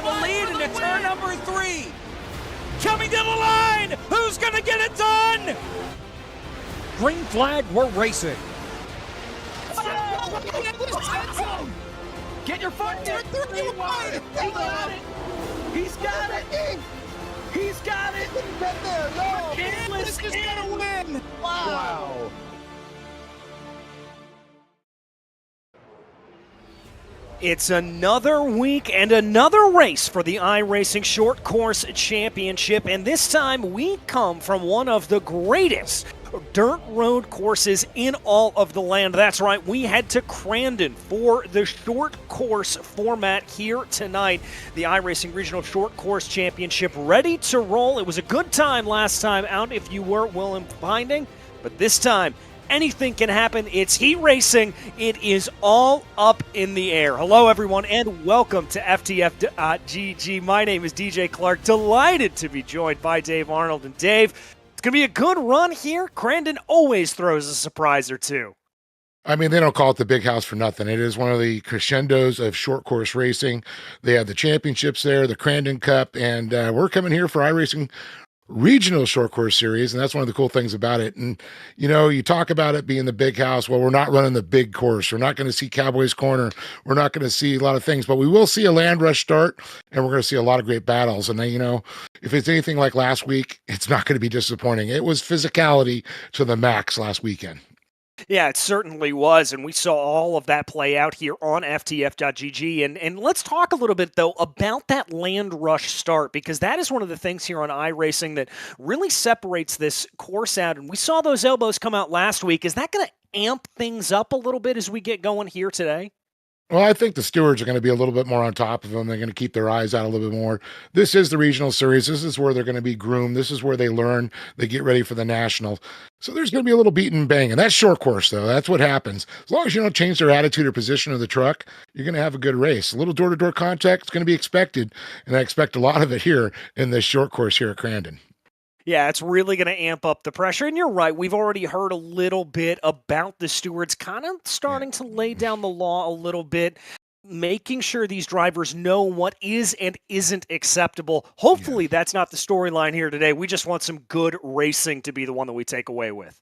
the lead into turn number 3. Coming to the line, who's gonna get it done? Green flag, we're racing. Get your foot in. He got it. He's got it. He's got it. Get there, no. This is gonna win. Wow. It's another week and another race for the iRacing Short Course Championship, and this time we come from one of the greatest dirt road courses in all of the land. That's right, we head to Crandon for the short course format here tonight. The iRacing Regional Short Course Championship ready to roll. It was a good time last time out if you were Willem Findling, but this time anything can happen. It's heat racing. It is all up in the air. Hello, everyone, and welcome to FTF.GG. My name is DJ Clark. Delighted to be joined by Dave Arnold. And Dave, it's going to be a good run here. Crandon always throws a surprise or two. I mean, they don't call it the big house for nothing. It is one of the crescendos of short course racing. They have the championships there, the Crandon Cup, and we're coming here for iRacing Regional Short Course Series, and that's one of the cool things about it. And, you know, you talk about it being the big house. Well, we're not running the big course. We're not going to see Cowboys Corner. We're not going to see a lot of things, but we will see a land rush start, and we're going to see a lot of great battles. And, you know, if it's anything like last week, it's not going to be disappointing. It was physicality to the max last weekend. Yeah, it certainly was, and we saw all of that play out here on FTF.GG. And let's talk a little bit, though, about that land rush start, because that is one of the things here on iRacing that really separates this course out. And we saw those elbows come out last week. Is that going to amp things up a little bit as we get going here today? Well, I think the stewards are going to be a little bit more on top of them. They're going to keep their eyes out a little bit more. This is the regional series. This is where they're going to be groomed. This is where they learn. They get ready for the national. So there's going to be a little beat and bang. And that's short course, though. That's what happens. As long as you don't change their attitude or position of the truck, you're going to have a good race. A little door-to-door contact is going to be expected. And I expect a lot of it here in this short course here at Crandon. Yeah, it's really going to amp up the pressure. And you're right, we've already heard a little bit about the stewards kind of starting to lay down the law a little bit, making sure these drivers know what is and isn't acceptable. Hopefully that's not the storyline here today. We just want some good racing to be the one that we take away with.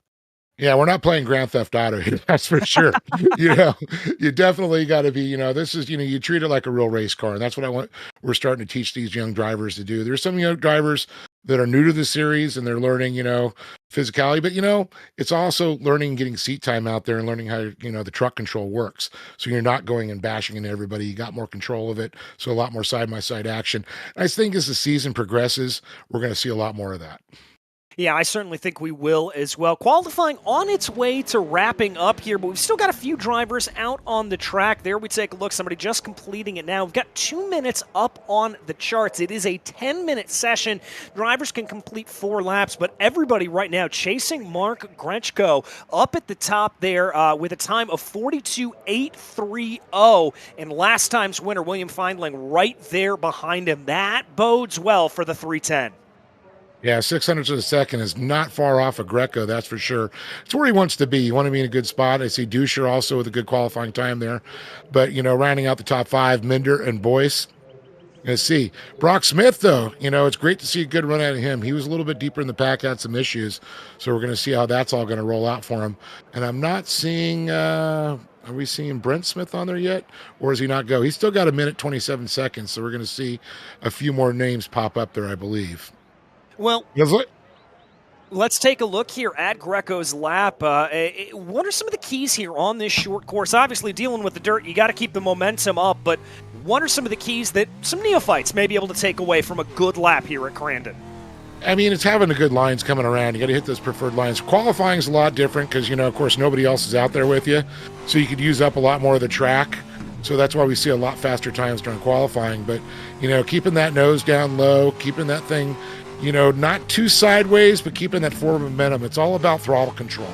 Yeah, we're not playing Grand Theft Auto here, that's for sure. You know, you definitely got to be, you know, this is, you know, you treat it like a real race car. And that's what we're starting to teach these young drivers to do. There's some young drivers that are new to the series and they're learning, you know, physicality, but, you know, it's also learning, getting seat time out there and learning how, you know, the truck control works. So you're not going and bashing into everybody. You got more control of it. So a lot more side-by-side action. I think as the season progresses, we're going to see a lot more of that. Yeah, I certainly think we will as well. Qualifying on its way to wrapping up here, but we've still got a few drivers out on the track. There we take a look. Somebody just completing it now. We've got 2 minutes up on the charts. It is a 10-minute session. Drivers can complete 4 laps, but everybody right now chasing Mark Grechko up at the top there with a time of 42.830, and last time's winner, William Findling, right there behind him. That bodes well for the 310. Yeah, 600 of a second is not far off of Greco, that's for sure. It's where he wants to be. You want to be in a good spot. I see Duscher also with a good qualifying time there. But, you know, rounding out the top 5, Minder and Boyce. Let's see. Brock Smith, though, you know, it's great to see a good run out of him. He was a little bit deeper in the pack, had some issues. So we're going to see how that's all going to roll out for him. And I'm not seeing, are we seeing Brent Smith on there yet? Or does he not go? He's still got 1 minute, 27 seconds. So we're going to see a few more names pop up there, I believe. Well, let's take a look here at Greco's lap. What are some of the keys here on this short course? Obviously, dealing with the dirt, you got to keep the momentum up, but what are some of the keys that some neophytes may be able to take away from a good lap here at Crandon? I mean, it's having the good lines coming around. You got to hit those preferred lines. Qualifying is a lot different because, you know, of course, nobody else is out there with you, so you could use up a lot more of the track. So that's why we see a lot faster times during qualifying. But, you know, keeping that nose down low, keeping that thing, you know, not too sideways, but keeping that forward momentum. It's all about throttle control.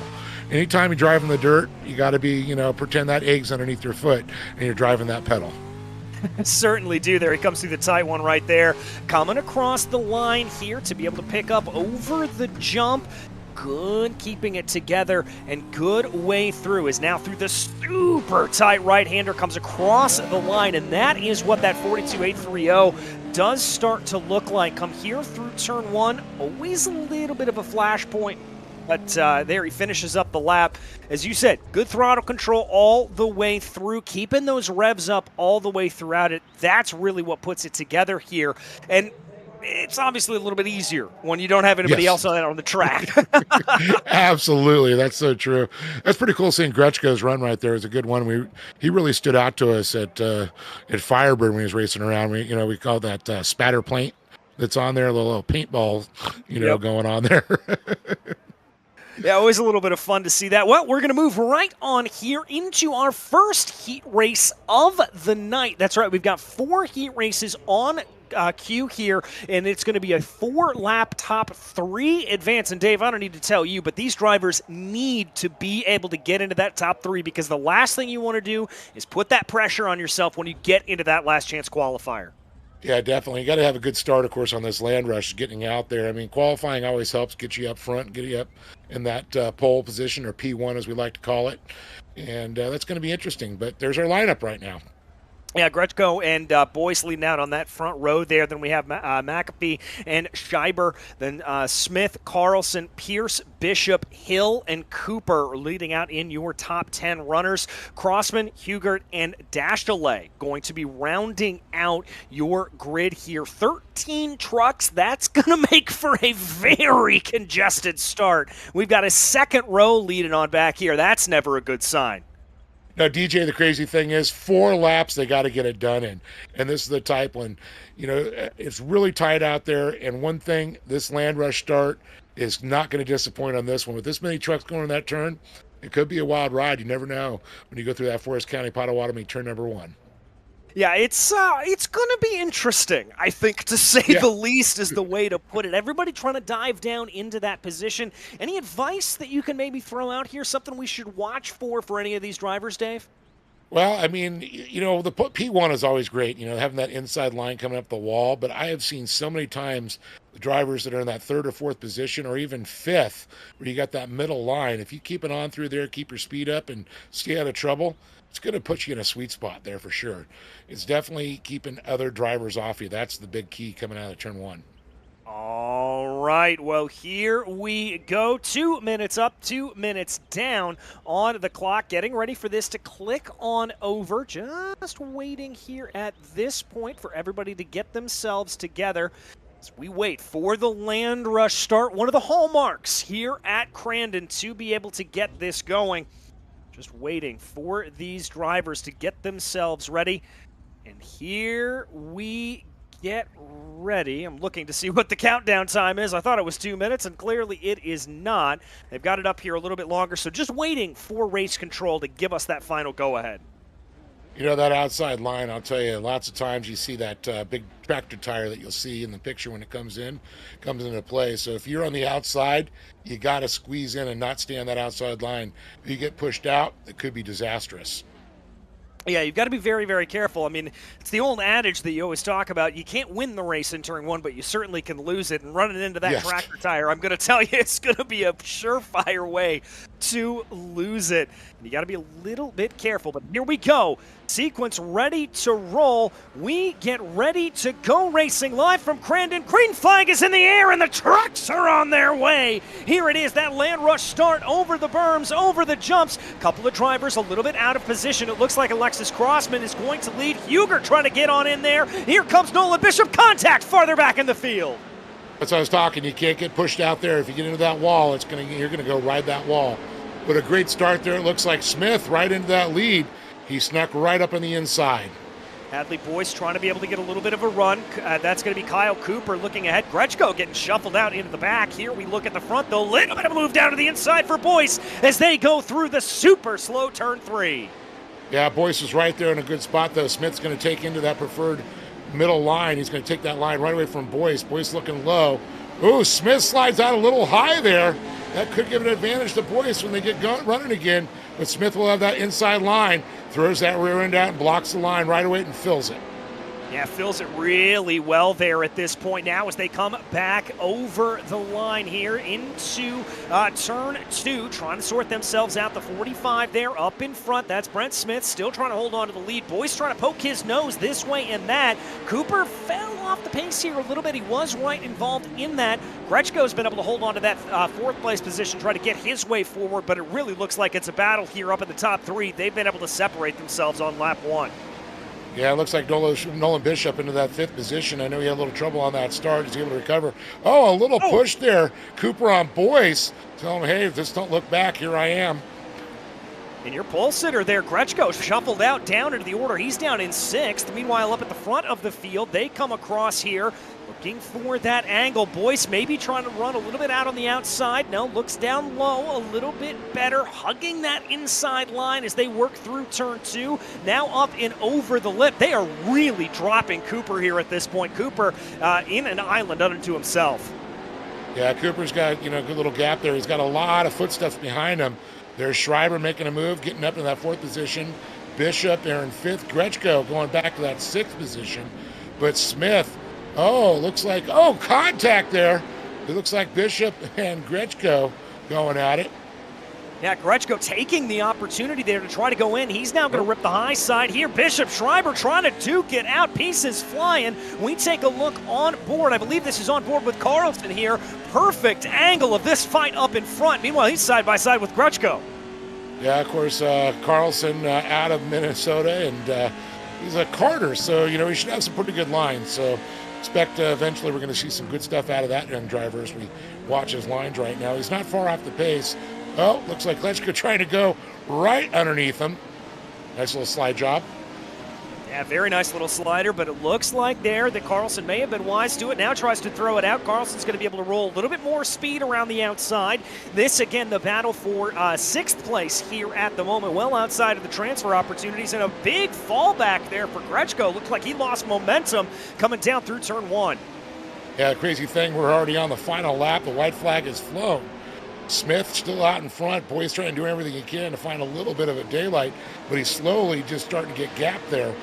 Anytime you drive in the dirt, you got to be, you know, pretend that egg's underneath your foot and you're driving that pedal. Certainly do. There he comes through the tight one right there. Coming across the line here to be able to pick up over the jump. Good keeping it together and good way through is now through the super tight right-hander, comes across the line, and that is what that 42.830 does start to look like, come here through turn 1, always a little bit of a flashpoint. But there he finishes up the lap. As you said, good throttle control all the way through, keeping those revs up all the way throughout it. That's really what puts it together here. And it's obviously a little bit easier when you don't have anybody else on the track. Absolutely, that's so true. That's pretty cool seeing Grechko's run right there. It's a good one. He really stood out to us at FireBird when he was racing around. We call that spatter paint that's on there, a little paintball, going on there. Yeah, always a little bit of fun to see that. Well, we're going to move right on here into our first heat race of the night. That's right, we've got 4 heat races on queue here, and it's going to be a 4-lap top 3 advance. And Dave, I don't need to tell you, but these drivers need to be able to get into that top 3, because the last thing you want to do is put that pressure on yourself when you get into that last chance qualifier. Yeah, definitely. You got to have a good start, of course, on this land rush, getting out there. I mean, qualifying always helps get you up front, get you up in that pole position, or P1 as we like to call it. And that's going to be interesting. But there's our lineup right now. Yeah, Grechko and Boyce leading out on that front row there. Then we have McAfee and Scheiber. Then Smith, Carlson, Pierce, Bishop, Hill, and Cooper leading out in your top 10 runners. Crossman, Hugert, and Dashtale going to be rounding out your grid here. 13 trucks. That's going to make for a very congested start. We've got a second row leading on back here. That's never a good sign. Now, DJ, the crazy thing is 4 laps they got to get it done in. And this is the type when, it's really tight out there. And one thing, this land rush start is not going to disappoint on this one. With this many trucks going in that turn, it could be a wild ride. You never know when you go through that Forest County Potawatomi turn number 1. Yeah, it's going to be interesting, I think, to say the least is the way to put it. Everybody trying to dive down into that position. Any advice that you can maybe throw out here, something we should watch for any of these drivers, Dave? Well, I mean, the P1 is always great, having that inside line coming up the wall. But I have seen so many times the drivers that are in that 3rd or 4th position, or even 5th, where you got that middle line. If you keep it on through there, keep your speed up, and stay out of trouble, it's going to put you in a sweet spot there for sure. It's definitely keeping other drivers off you. That's the big key coming out of turn 1. All right, well, here we go. 2 minutes up, 2 minutes down on the clock. Getting ready for this to click on over. Just waiting here at this point for everybody to get themselves together as we wait for the land rush start. One of the hallmarks here at Crandon to be able to get this going. Just waiting for these drivers to get themselves ready. And here we get ready. I'm looking to see what the countdown time is. I thought it was 2 minutes, and clearly it is not. They've got it up here a little bit longer, so just waiting for race control to give us that final go-ahead. That outside line, I'll tell you, lots of times you see that big tractor tire that you'll see in the picture when it comes into play. So if you're on the outside, you got to squeeze in and not stay on that outside line. If you get pushed out, it could be disastrous. Yeah, you've got to be very, very careful. I mean, it's the old adage that you always talk about. You can't win the race in turn 1, but you certainly can lose it. And running into that tractor tire, I'm going to tell you, it's going to be a surefire way to lose it. And you got to be a little bit careful. But here we go. Sequence ready to roll. We get ready to go racing live from Crandon. Green flag is in the air, and the trucks are on their way. Here it is, that land rush start over the berms, over the jumps. Couple of drivers a little bit out of position. It looks like Alexis Crossman is going to lead. Huger trying to get on in there. Here comes Nolan Bishop. Contact farther back in the field. That's what I was talking. You can't get pushed out there. If you get into that wall, you're going to go ride that wall. But a great start there. It looks like Smith right into that lead. He snuck right up on the inside. Hadley Boyce trying to be able to get a little bit of a run. That's going to be Kyle Cooper looking ahead. Grechko getting shuffled out into the back. Here we look at the front, though. Little bit of a move down to the inside for Boyce as they go through the super slow turn 3. Yeah, Boyce was right there in a good spot, though. Smith's going to take into that preferred middle line. He's going to take that line right away from Boyce. Boyce looking low. Ooh, Smith slides out a little high there. That could give an advantage to Boyce when they get running again. But Smith will have that inside line, throws that rear end out and blocks the line right away and fills it. Yeah, fills it really well there at this point now as they come back over the line here into turn 2, trying to sort themselves out. The 45 there up in front. That's Brent Smith still trying to hold on to the lead. Boyce trying to poke his nose this way and that. Cooper fell off the pace here a little bit. He was right involved in that. Grechko's been able to hold on to that 4th place position, try to get his way forward, but it really looks like it's a battle here up in the top 3. They've been able to separate themselves on lap 1. Yeah, it looks like Nolan Bishop into that 5th position. I know he had a little trouble on that start. He's able to recover. Oh, a little push there. Cooper on Boyce. Tell him, hey, just don't look back. Here I am. And your pole sitter there, Grechko, shuffled out down into the order. He's down in 6th. Meanwhile, up at the front of the field, they come across here looking for that angle. Boyce maybe trying to run a little bit out on the outside. No, looks down low a little bit better, hugging that inside line as they work through turn 2. Now up and over the lip. They are really dropping Cooper here at this point. Cooper in an island unto himself. Yeah, Cooper's got, a good little gap there. He's got a lot of footsteps behind him. There's Schreiber making a move, getting up to that 4th position. Bishop there in 5th. Grechko going back to that 6th position. But Smith, looks like, contact there. It looks like Bishop and Grechko going at it. Yeah, Grechko taking the opportunity there to try to go in. He's now going to rip the high side here. Bishop Schreiber trying to duke it out. Pieces flying. We take a look on board. I believe this is on board with Carlson here. Perfect angle of this fight up in front. Meanwhile, he's side by side with Grechko. Yeah, of course, Carlson out of Minnesota, and he's a Carter, so, he should have some pretty good lines. So expect eventually we're going to see some good stuff out of that young driver as we watch his lines right now. He's not far off the pace. Oh, looks like Grechko trying to go right underneath him. Nice little slide job. Yeah, very nice little slider, but it looks like there that Carlson may have been wise to it. Now tries to throw it out. Carlson's going to be able to roll a little bit more speed around the outside. This, again, the battle for 6th place here at the moment, well outside of the transfer opportunities, and a big fallback there for Grechko. Looks like he lost momentum coming down through turn 1. Yeah, the crazy thing, we're already on the final lap. The white flag is flown. Smith still out in front. Boy's trying to do everything he can to find a little bit of a daylight, but he's slowly just starting to get gapped there.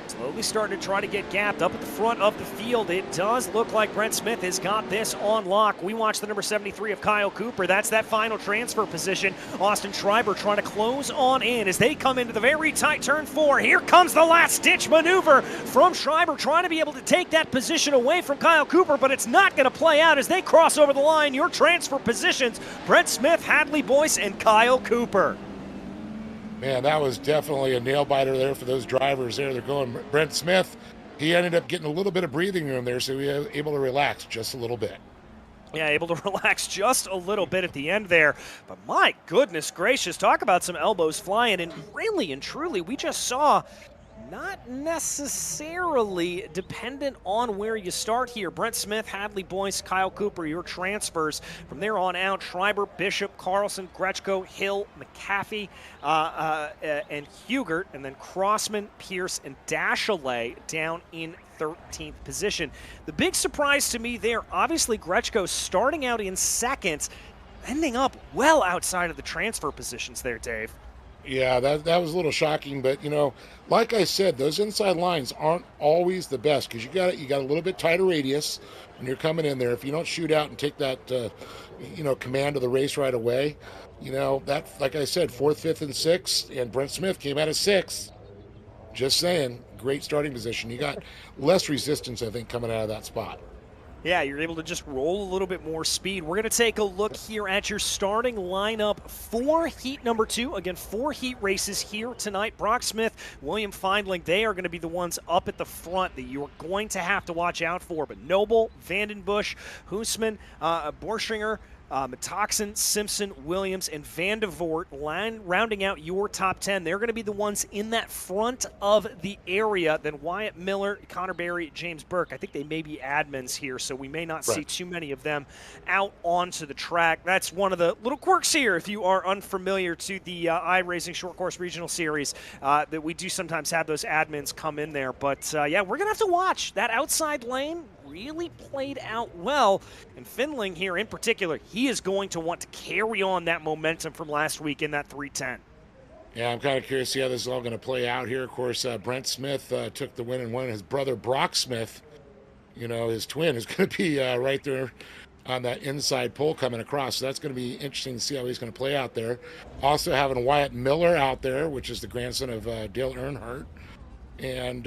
Slowly starting to try to get gapped up at the front of the field. It does look like Brent Smith has got this on lock. We watch the number 73 of Kyle Cooper. That's that final transfer position. Austin Schreiber trying to close on in as they come into the very tight turn 4. Here comes the last-ditch maneuver from Schreiber, trying to be able to take that position away from Kyle Cooper, but it's not going to play out as they cross over the line. Your transfer positions, Brent Smith, Hadley Boyce, and Kyle Cooper. Man, that was definitely a nail-biter there for those drivers there. They're going Brent Smith. He ended up getting a little bit of breathing room there, so he was able to relax just a little bit. Yeah, able to relax just a little bit at the end there. But my goodness gracious, talk about some elbows flying. And really and truly, we just saw not necessarily dependent on where you start here. Brent Smith, Hadley Boyce, Kyle Cooper, your transfers. From there on out, Schreiber, Bishop, Carlson, Grechko, Hill, McAfee, and Hugert, and then Crossman, Pierce, and Dashley down in 13th position. The big surprise to me there, obviously Grechko starting out in 2nd, ending up well outside of the transfer positions there, Dave. Yeah, that was a little shocking, but like I said, those inside lines aren't always the best because you got a little bit tighter radius when you're coming in there. If you don't shoot out and take that command of the race right away, that, like I said, 4th, 5th, and 6th, and Brent Smith came out of 6th. Just saying, great starting position. You got less resistance, I think, coming out of that spot. Yeah, you're able to just roll a little bit more speed. We're going to take a look here at your starting lineup for heat number 2. Again, 4 heat races here tonight. Brock Smith, William Findling, they are going to be the ones up at the front that you're going to have to watch out for. But Noble, Vandenbush, Hoosman, Borschinger, Metoxen, Simpson, Williams, and Van de Voort rounding out your top 10. They're going to be the ones in that front of the area. Then Wyatt Miller, Connor Berry, James Burke. I think they may be admins here, so we may not see too many of them out onto the track. That's one of the little quirks here, if you are unfamiliar to the iRacing Short Course Regional Series, that we do sometimes have those admins come in there. But, yeah, we're going to have to watch that outside lane. Really played out well, and Findling here in particular, he is going to want to carry on that momentum from last week in that 310. Yeah, I'm kind of curious to see how this is all going to play out here. Of course, Brent Smith took the win and won. His brother Brock Smith, his twin, is going to be right there on that inside pole coming across. So that's going to be interesting to see how he's going to play out there. Also having Wyatt Miller out there, which is the grandson of Dale Earnhardt. And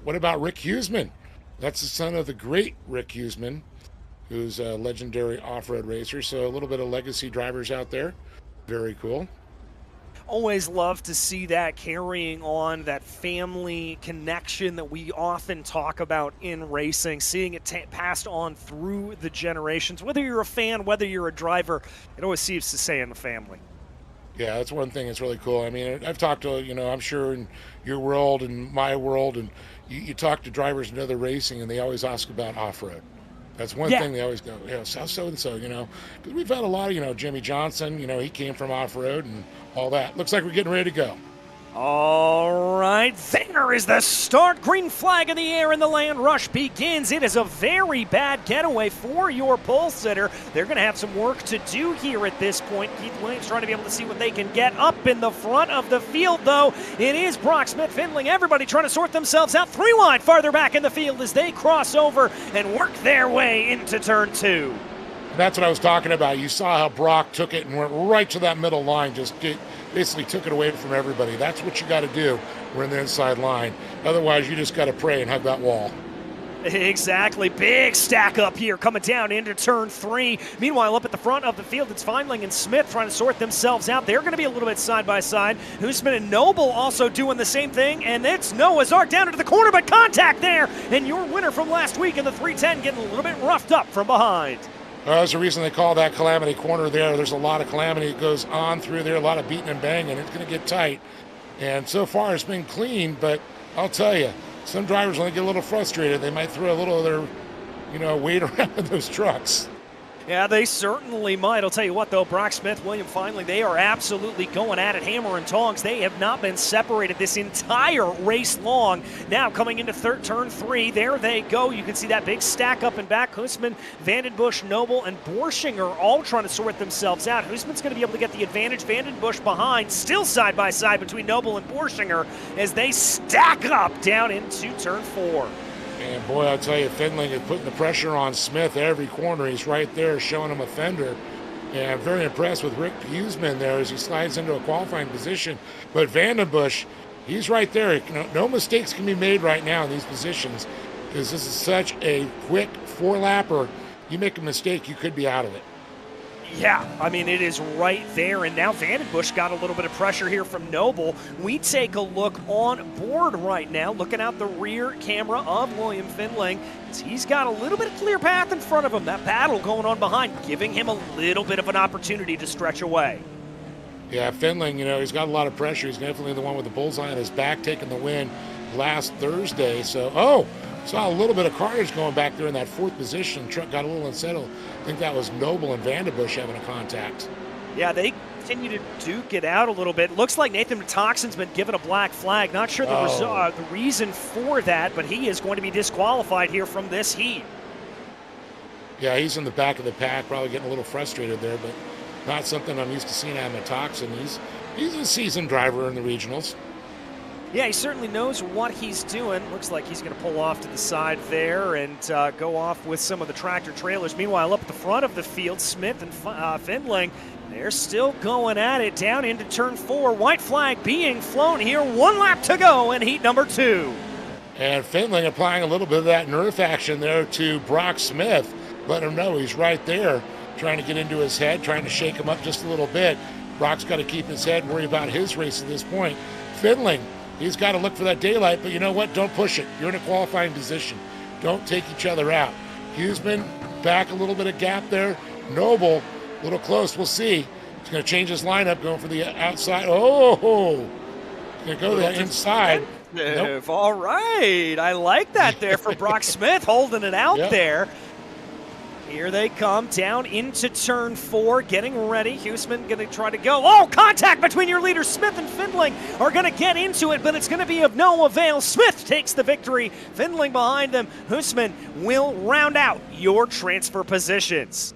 what about Rick Huseman? That's the son of the great Rick Huseman, who's a legendary off-road racer. So a little bit of legacy drivers out there. Very cool. Always love to see that, carrying on that family connection that we often talk about in racing, seeing it passed on through the generations. Whether you're a fan, whether you're a driver, it always seems to stay in the family. Yeah, that's one thing that's really cool. I mean, I've talked to, I'm sure in your world and my world, and you talk to drivers in other racing, and they always ask about off-road. That's one thing they always go, so-and-so, because we've had a lot of, Jimmy Johnson, he came from off-road and all that. Looks like we're getting ready to go. All right, there is the start. Green flag in the air and the land rush begins. It is a very bad getaway for your pole sitter. They're going to have some work to do here at this point. Keith Williams trying to be able to see what they can get up in the front of the field, though. It is Brock Smith, Findling, everybody trying to sort themselves out. 3 wide farther back in the field as they cross over and work their way into turn 2. That's what I was talking about. You saw how Brock took it and went right to that middle line, basically took it away from everybody. That's what you got to do. We're in the inside line. Otherwise, you just got to pray and hug that wall. Exactly. Big stack up here coming down into turn 3. Meanwhile, up at the front of the field, it's Findling and Smith trying to sort themselves out. They're going to be a little bit side by side. Huseman and Noble also doing the same thing. And it's Noah's Ark down into the corner, but contact there. And your winner from last week in the 310 getting a little bit roughed up from behind. There's the reason they call that Calamity Corner there. There's a lot of calamity that goes on through there, a lot of beating and banging. It's going to get tight. And so far it's been clean, but I'll tell you, some drivers, when they get a little frustrated, they might throw a little of their, weight around those trucks. Yeah, they certainly might. I'll tell you what, though, Brock Smith, William Findling, they are absolutely going at it, hammer and tongs. They have not been separated this entire race long. Now coming into turn 3, there they go. You can see that big stack up and back. Huseman, Vandenbush, Noble, and Borschinger all trying to sort themselves out. Huseman's going to be able to get the advantage. Vandenbush behind, still side by side between Noble and Borschinger as they stack up down into turn 4. And boy, I'll tell you, Findling is putting the pressure on Smith every corner. He's right there showing him a fender. And I'm very impressed with Rick Huseman there as he slides into a qualifying position. But Vandenbush, he's right there. No mistakes can be made right now in these positions because this is such a quick 4-lapper. You make a mistake, you could be out of it. Yeah, I mean, it is right there, and now Vandenbush got a little bit of pressure here from Noble. We take a look on board right now, looking out the rear camera of William Findling. He's got a little bit of clear path in front of him. That battle going on behind, giving him a little bit of an opportunity to stretch away. Yeah, Findling, he's got a lot of pressure. He's definitely the one with the bullseye on his back, taking the win last Thursday. So, saw a little bit of carnage going back there in that 4th position. Truck got a little unsettled. I think that was Noble and Vandenbush having a contact. Yeah, they continue to duke it out a little bit. Looks like Nathan Toxin's been given a black flag. Not sure the reason for that, but he is going to be disqualified here from this heat. Yeah, he's in the back of the pack, probably getting a little frustrated there, but not something I'm used to seeing out of Toxin. He's a seasoned driver in the regionals. Yeah, he certainly knows what he's doing. Looks like he's going to pull off to the side there and go off with some of the tractor trailers. Meanwhile, up at the front of the field, Smith and Findling, they're still going at it down into turn 4. White flag being flown here. 1 lap to go in heat number 2. And Findling applying a little bit of that nerf action there to Brock Smith, letting him know he's right there, trying to get into his head, trying to shake him up just a little bit. Brock's got to keep his head, worry about his race at this point. Findling, he's got to look for that daylight, but you know what? Don't push it. You're in a qualifying position. Don't take each other out. Huseman, back a little bit of gap there. Noble, a little close. We'll see. He's going to change his lineup, going for the outside. Oh! He's going to go to the inside. Nope. All right. I like that there for Brock Smith, holding it out there. Here they come down into turn 4, getting ready. Huseman going to try to go. Oh, contact between your leaders. Smith and Findling are going to get into it, but it's going to be of no avail. Smith takes the victory. Findling behind them. Huseman will round out your transfer positions.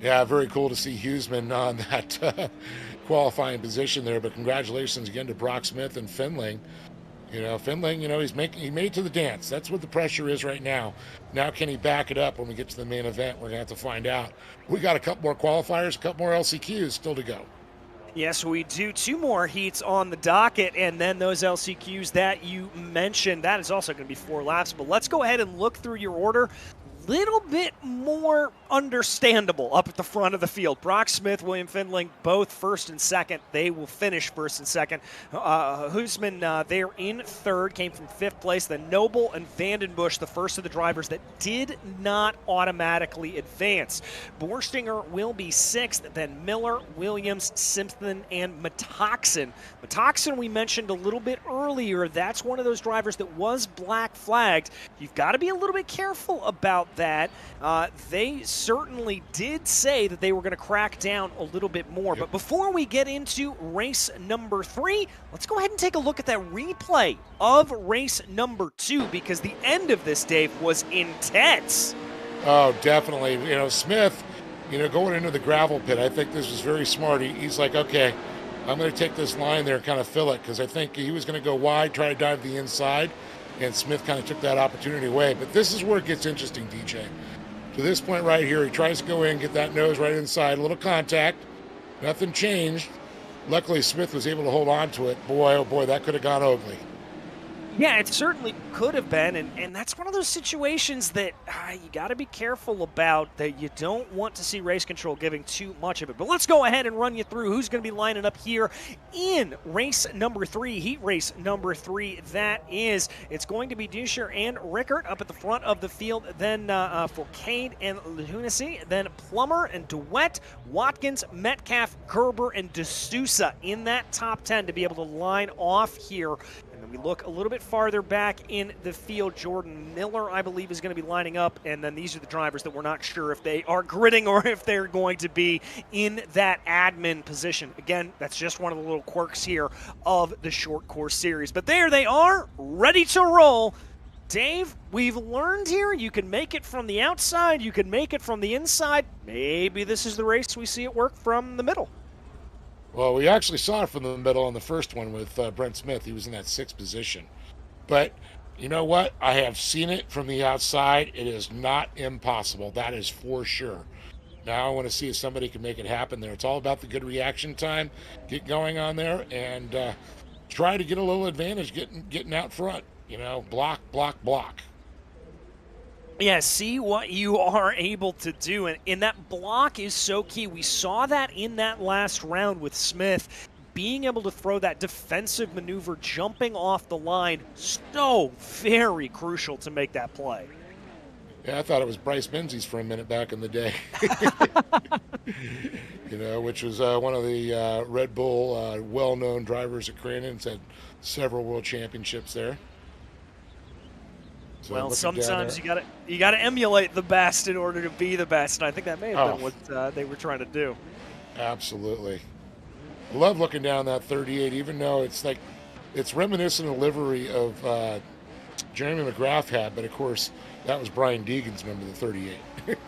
Yeah, very cool to see Huseman on that qualifying position there. But congratulations again to Brock Smith and Findling. Findling, he made it to the dance. That's what the pressure is right now. Now, can he back it up when we get to the main event? We're going to have to find out. We got a couple more qualifiers, a couple more LCQs still to go. Yes, we do. 2 more heats on the docket, and then those LCQs that you mentioned, that is also going to be 4 laps. But let's go ahead and look through your order. Little bit more understandable up at the front of the field. Brock Smith, William Findling, both first and second. They will finish first and second. Hoosman, they're in third, came from 5th place. Then Noble and Vandenbush, the first of the drivers that did not automatically advance. Borstinger will be 6th, then Miller, Williams, Simpson, and Metoxen. Metoxen we mentioned a little bit earlier. That's one of those drivers that was black flagged. You've got to be a little bit careful about that. They certainly did say that they were going to crack down a little bit more. But before we get into race number 3, let's go ahead and take a look at that replay of race number 2, because the end of this, Dave, was intense. Oh, definitely. Smith, going into the gravel pit, I think this was very smart. He's like, okay, I'm going to take this line there and kind of fill it, because I think he was going to go wide, try to dive the inside, and Smith kind of took that opportunity away. But this is where it gets interesting, DJ. To this point right here, he tries to go in, get that nose right inside, a little contact. Nothing changed. Luckily, Smith was able to hold on to it. Boy, oh boy, that could have gone ugly. Yeah, it certainly could have been, and that's one of those situations that you got to be careful about, that you don't want to see race control giving too much of it. But let's go ahead and run you through who's going to be lining up here in race number 3, heat race number 3. That is, it's going to be Duscher and Rickert up at the front of the field, then for Cade and Lunacy, then Plummer and DeWitt, Watkins, Metcalf, Gerber, and D'Souza in that top 10 to be able to line off here. And we look a little bit farther back in the field. Jordan Miller, I believe, is going to be lining up. And then these are the drivers that we're not sure if they are gridding or if they're going to be in that admin position. Again, that's just one of the little quirks here of the short course series. But there they are, ready to roll. Dave, we've learned here you can make it from the outside, you can make it from the inside. Maybe this is the race we see it work from the middle. Well, we actually saw it from the middle on the first one with Brent Smith. He was in that 6th position. But you know what? I have seen it from the outside. It is not impossible. That is for sure. Now I want to see if somebody can make it happen there. It's all about the good reaction time. Get going on there and try to get a little advantage getting out front. Block, block, block. Yeah, see what you are able to do. And that block is so key. We saw that in that last round with Smith. Being able to throw that defensive maneuver, jumping off the line, so very crucial to make that play. Yeah, I thought it was Bryce Menzies for a minute back in the day. Which was one of the Red Bull well-known drivers at Crandon. Had several world championships there. So well, sometimes you gotta emulate the best in order to be the best, and I think that may have been what they were trying to do. Absolutely. I love looking down that 38, even though it's reminiscent of the livery of Jeremy McGrath had, but of course that was Brian Deegan's number, the 38.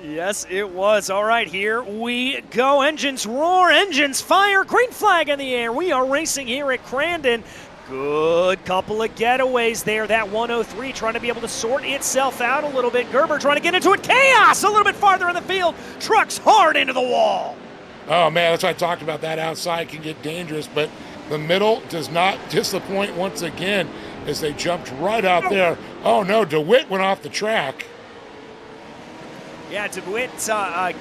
Yes, it was. All right, here we go. Engines roar, engines fire, green flag in the air. We are racing here at Crandon. Good couple of getaways there. That 103 trying to be able to sort itself out a little bit. Gerber trying to get into it. Chaos a little bit farther in the field. Trucks hard into the wall. Oh, man, that's why I talked about that outside can get dangerous, but the middle does not disappoint once again as they jumped right out there. Oh, no, DeWitt went off the track. Yeah, DeWitt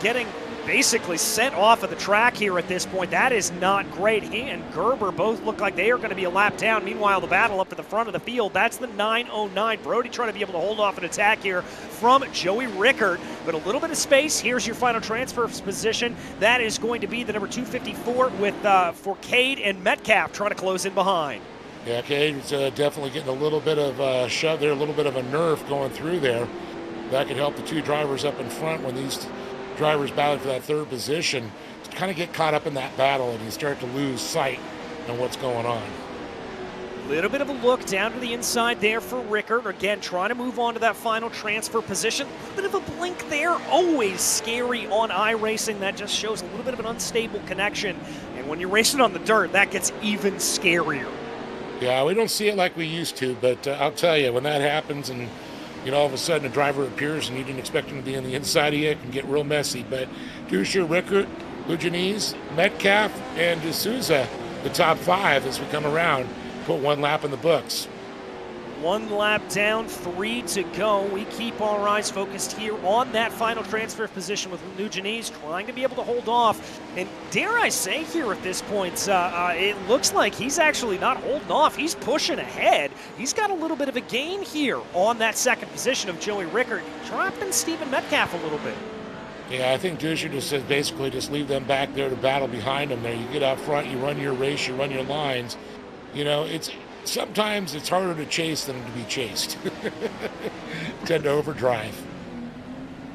getting basically sent off of the track here at this point. That is not great. He and Gerber both look like they are going to be a lap down. Meanwhile, the battle up at the front of the field, that's the 909. Brody trying to be able to hold off an attack here from Joey Rickert. But a little bit of space. Here's your final transfer position. That is going to be the number 254 with for Cade and Metcalf trying to close in behind. Yeah, Cade's definitely getting a little bit of a shove there, a little bit of a nerve going through there. That could help the two drivers up in front when these drivers battle for that 3rd position to kind of get caught up in that battle and you start to lose sight on what's going on. Little bit of a look down to the inside there for Rickard. Again, trying to move on to that final transfer position. A little bit of a blink there. Always scary on iRacing. That just shows a little bit of an unstable connection. And when you're racing on the dirt, that gets even scarier. Yeah, we don't see it like we used to, but I'll tell you, when that happens and, you know, all of a sudden a driver appears and you didn't expect him to be on the inside of you, it can get real messy. But Duscher, Rickard, Lujanese, Metcalf, and D'Souza, the top 5 as we come around, put 1 lap in the books. 1 lap down, 3 to go. We keep our eyes focused here on that final transfer position with Lujanese trying to be able to hold off. And dare I say here at this point, it looks like he's actually not holding off. He's pushing ahead. He's got a little bit of a gain here on that second position of Joey Rickard, dropping Stephen Metcalf a little bit. Yeah, I think Duscher just says basically just leave them back there to battle behind them there. You get out front, you run your race, you run your lines. You know, sometimes it's harder to chase than to be chased. Tend to overdrive.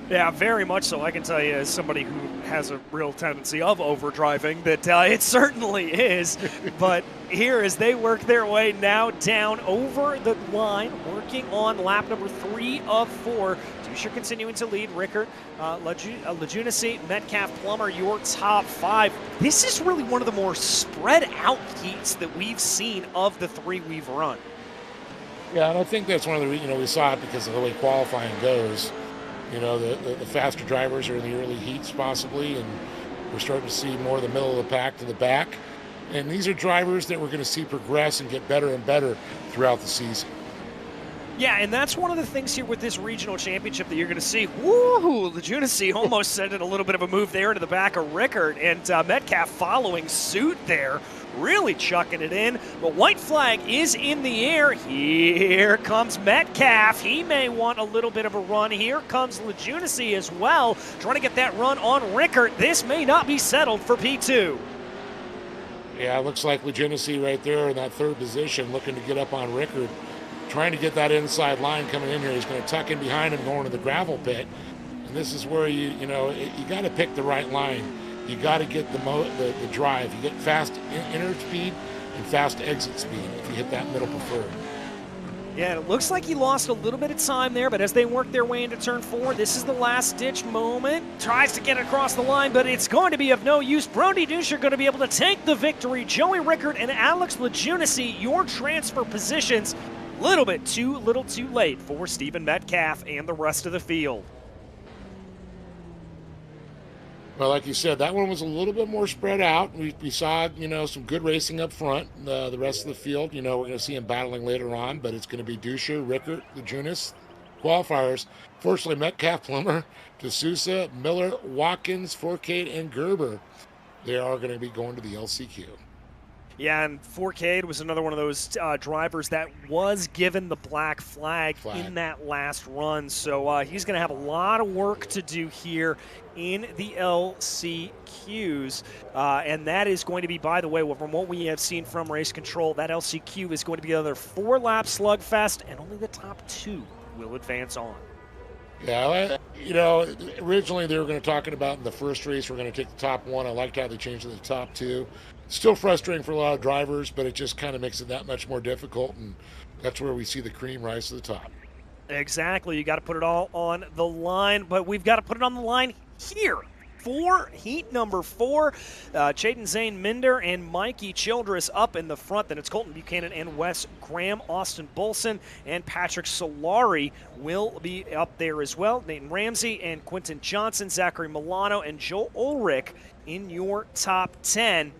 Yeah, very much so. I can tell you as somebody who has a real tendency of overdriving that it certainly is. But here as they work their way now down over the line, working on lap number 3 of 4. Duscher continuing to lead. Rickard, Lejunacy, Metcalf, Plummer, your top 5. This is really one of the more spread out heats that we've seen of the 3 we've run. Yeah, and I think that's one of the reasons, we saw it because of the way qualifying goes. You know, the faster drivers are in the early heats possibly, and we're starting to see more of the middle of the pack to the back. And these are drivers that we're going to see progress and get better and better throughout the season. Yeah, and that's one of the things here with this regional championship that you're going to see. Woo! Lejunacy almost sending a little bit of a move there into the back of Rickard, and Metcalf following suit there, really chucking it in. But white flag is in the air. Here comes Metcalf. He may want a little bit of a run. Here comes Lejunacy as well, trying to get that run on Rickard. This may not be settled for P2. Yeah, it looks like Lejunacy right there in that 3rd position, looking to get up on Rickard. Trying to get that inside line coming in here. He's going to tuck in behind him going to the gravel pit. And this is where you got to pick the right line. You got to get the drive. You get fast inner speed and fast exit speed if you hit that middle preferred. Yeah, it looks like he lost a little bit of time there, but as they work their way into turn 4, this is the last-ditch moment. Tries to get across the line, but it's going to be of no use. Brody Duscher going to be able to take the victory. Joey Rickard and Alex Lejunacy, your transfer positions. Little bit too little too late for Stephen Metcalf and the rest of the field. Well, like you said, that one was a little bit more spread out. We saw, some good racing up front. The rest of the field, we're going to see him battling later on, but it's going to be Duscher, Rickard, Lejunas, qualifiers. Fortunately, Metcalf, Plummer, D'Souza, Miller, Watkins, Fourcade, and Gerber. They are going to be going to the LCQ. Yeah, and Fourcade was another one of those drivers that was given the black flag in that last run. So he's going to have a lot of work to do here in the LCQs. And that is going to be, by the way, from what we have seen from Race Control, that LCQ is going to be another 4-lap slugfest, and only the top 2 will advance on. Yeah, originally they were going to talking about in the first race we're going to take the top 1. I liked how they changed to the top 2. Still frustrating for a lot of drivers, but it just kind of makes it that much more difficult, and that's where we see the cream rise to the top. Exactly. You got to put it all on the line, but we've got to put it on the line here. For heat number 4, Chaden Zane Minder and Mikey Childress up in the front. Then it's Colton Buchanan and Wes Graham. Austin Bolson and Patrick Solari will be up there as well. Nathan Ramsey and Quentin Johnson, Zachary Milano, and Joel Ulrich in your top 10.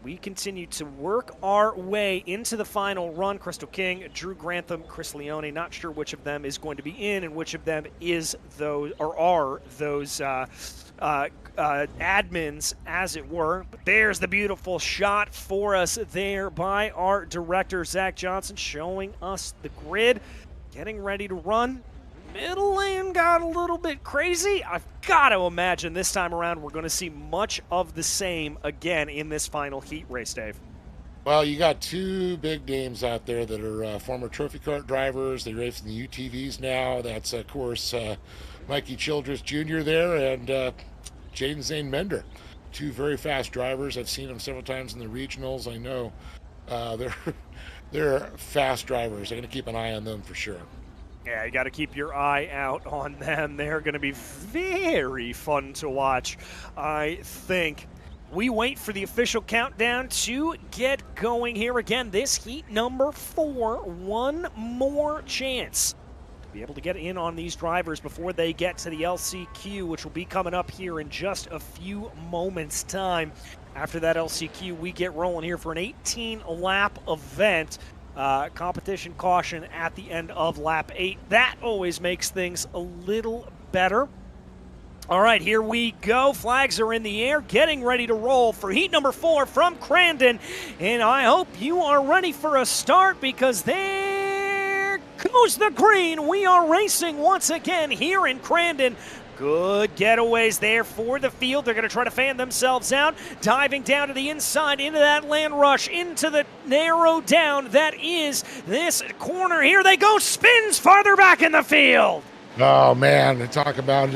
We continue to work our way into the final run. Crystal King, Drew Grantham, Chris Leone. Not sure which of them is going to be in and which of them is those or are those admins, as it were. But there's the beautiful shot for us there by our director, Zach Johnson, showing us the grid, getting ready to run. Middle lane got a little bit crazy. I've got to imagine this time around we're going to see much of the same again in this final heat race, Dave. Well, you got 2 big names out there that are former trophy kart drivers. They race in the UTVs now. That's, of course, Mikey Childress Jr. there and Jaden Zane Mender. 2 very fast drivers. I've seen them several times in the regionals. I know they're fast drivers. I'm going to keep an eye on them for sure. Yeah, you got to keep your eye out on them. They're going to be very fun to watch, I think. We wait for the official countdown to get going here. Again, this heat number 4, one more chance to be able to get in on these drivers before they get to the LCQ, which will be coming up here in just a few moments' time. After that LCQ, we get rolling here for an 18-lap event. Competition caution at the end of lap 8. That always makes things a little better. All right, here we go. Flags are in the air, getting ready to roll for heat number 4 from Crandon. And I hope you are ready for a start, because there goes the green. We are racing once again here in Crandon. Good getaways there for the field. They're going to try to fan themselves out, diving down to the inside into that land rush, into the narrow down that is this corner. Here they go, spins farther back in the field. Oh, man, to talk about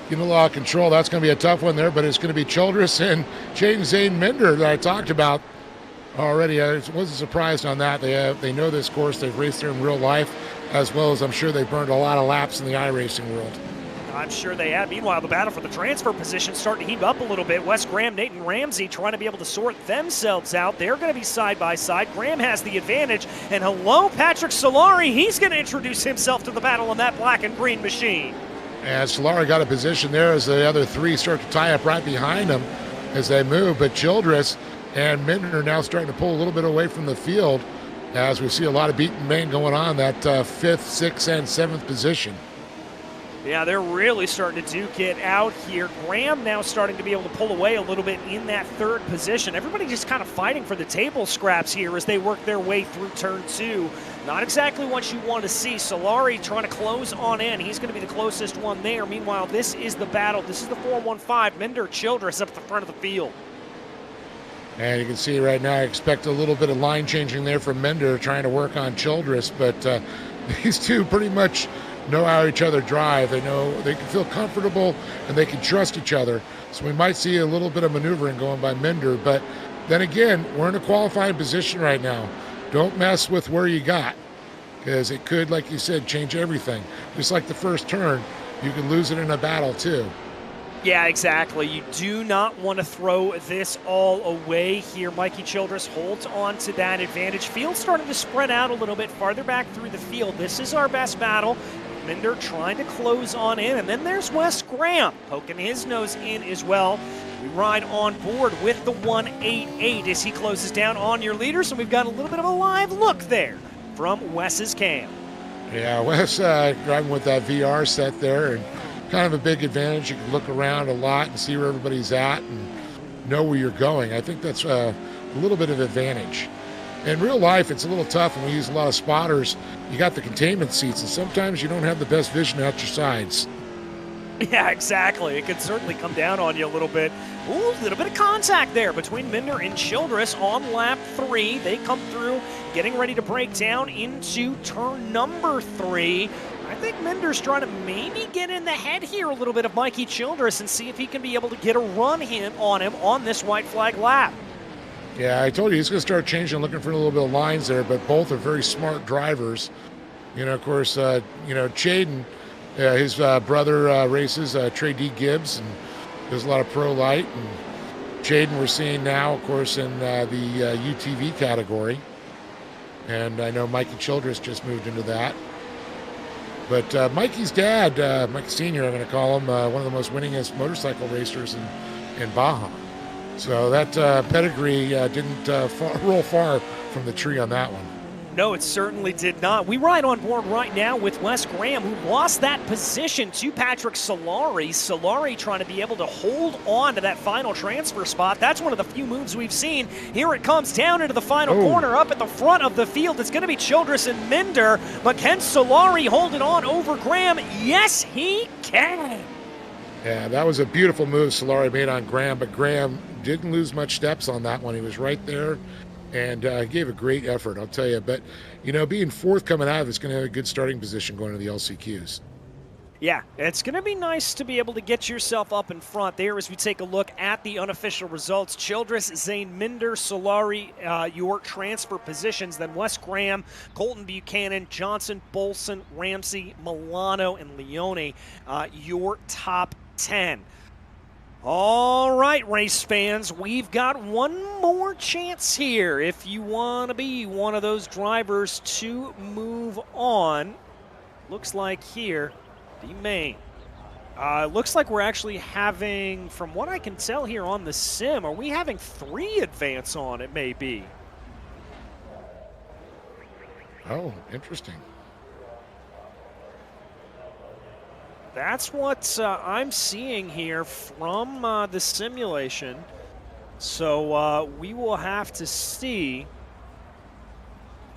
getting a lot of control. That's going to be a tough one there, but it's going to be Childress and Jaden Zane Minder that I talked about already. I wasn't surprised on that. They know this course. They've raced there in real life, as well as I'm sure they've burned a lot of laps in the iRacing world. I'm sure they have. Meanwhile, the battle for the transfer position starting to heat up a little bit. Wes Graham, Nathan Ramsey trying to be able to sort themselves out. They're going to be side by side. Graham has the advantage. And hello, Patrick Solari. He's going to introduce himself to the battle in that black and green machine. And Solari got a position there as the other three start to tie up right behind him as they move. But Childress and Minder are now starting to pull a little bit away from the field as we see a lot of beaten men going on that 5th, 6th, and 7th position. Yeah, they're really starting to duke it out here. Graham now starting to be able to pull away a little bit in that 3rd position. Everybody just kind of fighting for the table scraps here as they work their way through turn 2. Not exactly what you want to see. Solari trying to close on in. He's going to be the closest one there. Meanwhile, this is the battle. This is the 4-1-5. Minder Childress up at the front of the field. And you can see right now, I expect a little bit of line changing there from Minder trying to work on Childress, but these two pretty much know how each other drive. They know they can feel comfortable and they can trust each other. So we might see a little bit of maneuvering going by Minder, but then again, we're in a qualifying position right now. Don't mess with where you got, because it could, like you said, change everything. Just like the first turn, you could lose it in a battle too. Yeah, exactly. You do not want to throw this all away here. Mikey Childress holds on to that advantage. Field starting to spread out a little bit farther back through the field. This is our best battle. Minder trying to close on in, and then there's Wes Graham poking his nose in as well. We ride on board with the 188 as he closes down on your leaders, and we've got a little bit of a live look there from Wes's cam. Yeah, Wes driving with that VR set there, and kind of a big advantage. You can look around a lot and see where everybody's at and know where you're going. I think that's a little bit of advantage. In real life, it's a little tough, and we use a lot of spotters. You got the containment seats, and sometimes you don't have the best vision out your sides. Yeah, exactly. It can certainly come down on you a little bit. Ooh, a little bit of contact there between Minder and Childress on lap 3. They come through, getting ready to break down into turn number 3. I think Minder's trying to maybe get in the head here a little bit of Mikey Childress and see if he can be able to get a run on him on this white flag lap. Yeah, I told you he's going to start changing, looking for a little bit of lines there, but both are very smart drivers. You know, of course, Chaden, his brother races Trey D. Gibbs, and does a lot of pro light. And Chaden we're seeing now, of course, in the UTV category. And I know Mikey Childress just moved into that. But Mikey's dad, Mikey Sr., I'm going to call him, one of the most winningest motorcycle racers in Baja. So that pedigree didn't roll far from the tree on that one. No, it certainly did not. We ride on board right now with Wes Graham, who lost that position to Patrick Solari. Solari trying to be able to hold on to that final transfer spot. That's one of the few moves we've seen. Here it comes down into the final corner up at the front of the field. It's going to be Childress and Minder, but can Solari hold it on over Graham? Yes, he can. Yeah, that was a beautiful move Solari made on Graham, but Graham didn't lose much steps on that one. He was right there and gave a great effort, I'll tell you. But, you know, being 4th coming out, it's going to have a good starting position going to the LCQs. Yeah, it's going to be nice to be able to get yourself up in front there as we take a look at the unofficial results. Childress, Zane Minder, Solari, your transfer positions. Then Wes Graham, Colton Buchanan, Johnson, Bolson, Ramsey, Milano, and Leone, your top 10. All right, race fans, we've got one more chance here if you want to be one of those drivers to move on. Looks like here, the main. Looks like we're actually having, from what I can tell here on the sim, are we having 3 advance on it maybe? Oh, interesting. That's what I'm seeing here from the simulation. So we will have to see.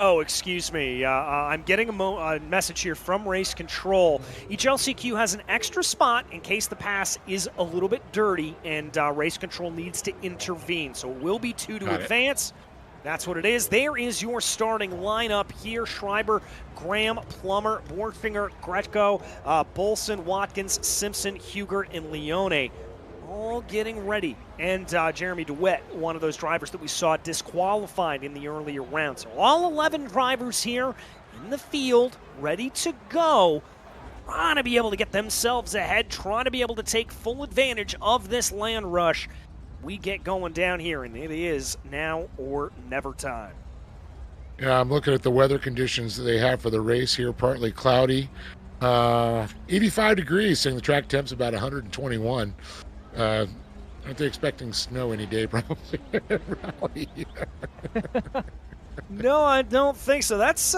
Oh, excuse me. I'm getting a message here from Race Control. Each LCQ has an extra spot in case the pass is a little bit dirty and Race Control needs to intervene. So it will be 2 to advance. That's what it is. There is your starting lineup here. Schreiber, Graham, Plummer, Boardfinger, Gretko, Bolson, Watkins, Simpson, Hugert, and Leone. All getting ready. And Jeremy DeWitt, one of those drivers that we saw disqualified in the earlier round. So all 11 drivers here in the field, ready to go. Trying to be able to get themselves ahead, trying to be able to take full advantage of this land rush. We get going down here, and it is now or never time. Yeah, I'm looking at the weather conditions that they have for the race here. Partly cloudy, 85 degrees, saying the track temp's about 121. Aren't they expecting snow any day, probably? No, I don't think so. That's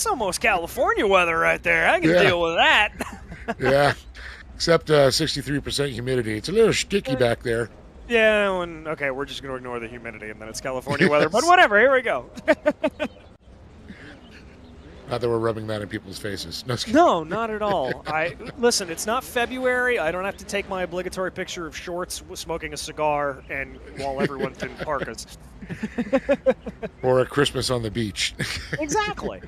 almost California weather right there. I can deal with that. Yeah, except 63% humidity. It's a little sticky back there. Yeah, okay, we're just going to ignore the humidity, and then it's California weather. But whatever, here we go. Not that we're rubbing that in people's faces. No, not at all. Listen, it's not February. I don't have to take my obligatory picture of shorts smoking a cigar and while everyone's in parkas. Or a Christmas on the beach. Exactly.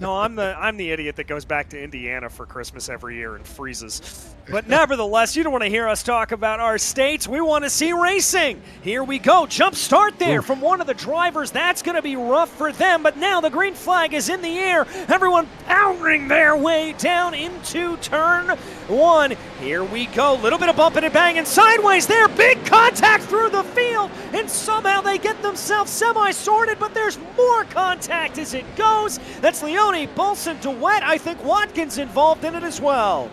No, I'm the idiot that goes back to Indiana for Christmas every year and freezes. But nevertheless, you don't want to hear us talk about our states. We want to see racing. Here we go. Jump start there from one of the drivers. That's going to be rough for them. But now the green flag is in the air. Everyone powering their way down into turn 1. Here we go. Little bit of bumping and banging sideways there. Big contact through the field. And somehow they get themselves semi-sorted, but there's more contact as it goes. That's Leone, Bolson, DeWitt. I think Watkins involved in it as well.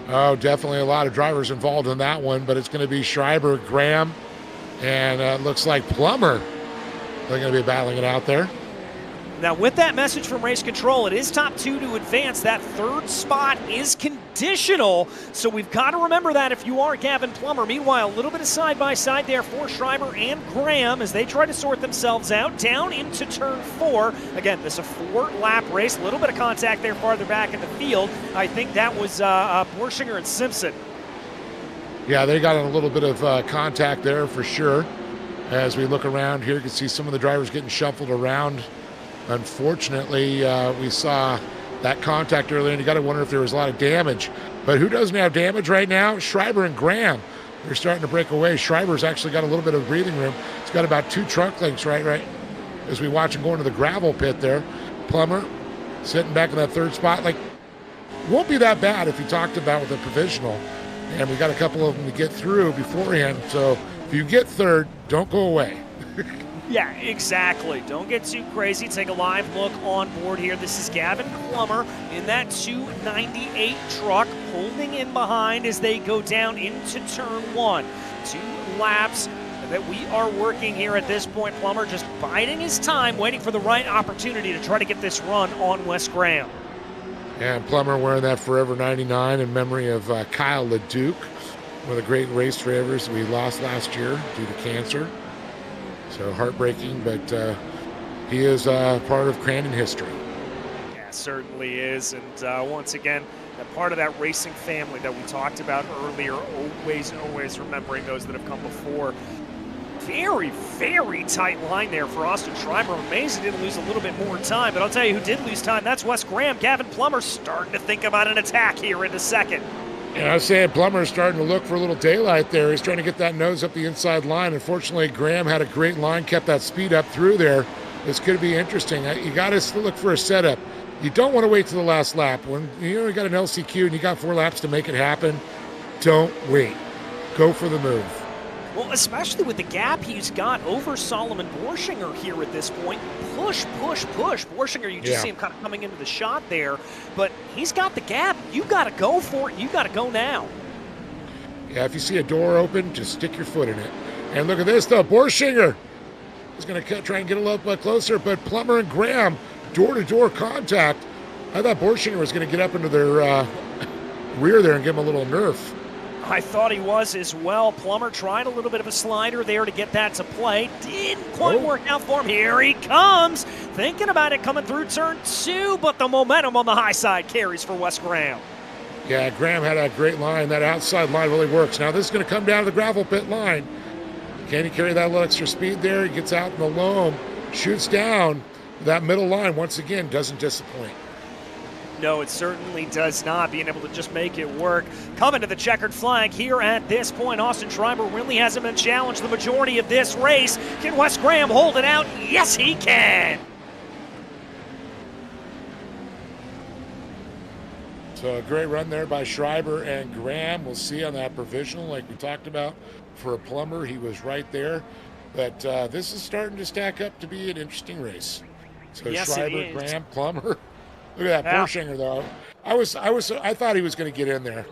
Oh, definitely a lot of drivers involved in that one, but it's going to be Schreiber, Graham, and looks like Plummer. They're going to be battling it out there. Now, with that message from Race Control, it is top 2 to advance. That 3rd spot is conditional, so we've got to remember that if you are Gavin Plummer. Meanwhile, a little bit of side-by-side there for Schreiber and Graham as they try to sort themselves out down into turn 4. Again, this is a 4-lap race. A little bit of contact there farther back in the field. I think that was Borschinger and Simpson. Yeah, they got a little bit of contact there for sure. As we look around here, you can see some of the drivers getting shuffled around. Unfortunately, we saw that contact earlier, and you got to wonder if there was a lot of damage. But who doesn't have damage right now? Schreiber and Graham. They're starting to break away. Schreiber's actually got a little bit of breathing room. He's got about 2 trunk lengths right as we watch him go into the gravel pit there. Plummer sitting back in that 3rd spot. Like, won't be that bad if he talked about with a provisional. And we got a couple of them to get through beforehand. So if you get 3rd, don't go away. Yeah, exactly. Don't get too crazy. Take a live look on board here. This is Gavin Plummer in that 298 truck holding in behind as they go down into turn 1. 2 laps that we are working here at this point. Plummer just biding his time, waiting for the right opportunity to try to get this run on Wes Graham. And Plummer wearing that Forever 99 in memory of Kyle LeDuc, one of the great race drivers we lost last year due to cancer. So heartbreaking, but he is part of Crandon history. Yeah, certainly is. And once again, a part of that racing family that we talked about earlier, always remembering those that have come before. Very, very tight line there for Austin Schreiber. Amazing didn't lose a little bit more time, but I'll tell you who did lose time. That's Wes Graham. Gavin Plummer starting to think about an attack here in the 2nd. And I was saying Plummer's starting to look for a little daylight there. He's trying to get that nose up the inside line. Unfortunately, Graham had a great line, kept that speed up through there. This could be interesting. You got to look for a setup. You don't want to wait to the last lap. When you only got an LCQ and you got 4 laps to make it happen, don't wait. Go for the move. Well, especially with the gap he's got over Solomon Borschinger here at this point. Push, push, push. Borschinger, you just see him kind of coming into the shot there. But he's got the gap. You got to go for it. You got to go now. Yeah, if you see a door open, just stick your foot in it. And look at this, though. Borschinger is going to try and get a little bit closer, but Plummer and Graham, door-to-door contact. I thought Borschinger was going to get up into their rear there and give him a little nerf. I thought he was as well. Plummer tried a little bit of a slider there to get that to play. Didn't quite work out for him. Here he comes. Thinking about it coming through turn 2, but the momentum on the high side carries for Wes Graham. Yeah, Graham had a great line. That outside line really works. Now this is going to come down to the gravel pit line. Can he carry that little extra speed there? He gets out in the loam, shoots down. That middle line, once again, doesn't disappoint. No, it certainly does not, being able to just make it work. Coming to the checkered flag here at this point, Austin Schreiber really hasn't been challenged the majority of this race. Can Wes Graham hold it out? Yes, he can. So a great run there by Schreiber and Graham. We'll see on that provisional, like we talked about. For a Plummer, he was right there. But this is starting to stack up to be an interesting race. So yes, Schreiber, Graham, Plummer. Look at that Borschinger, though. I thought he was going to get in there.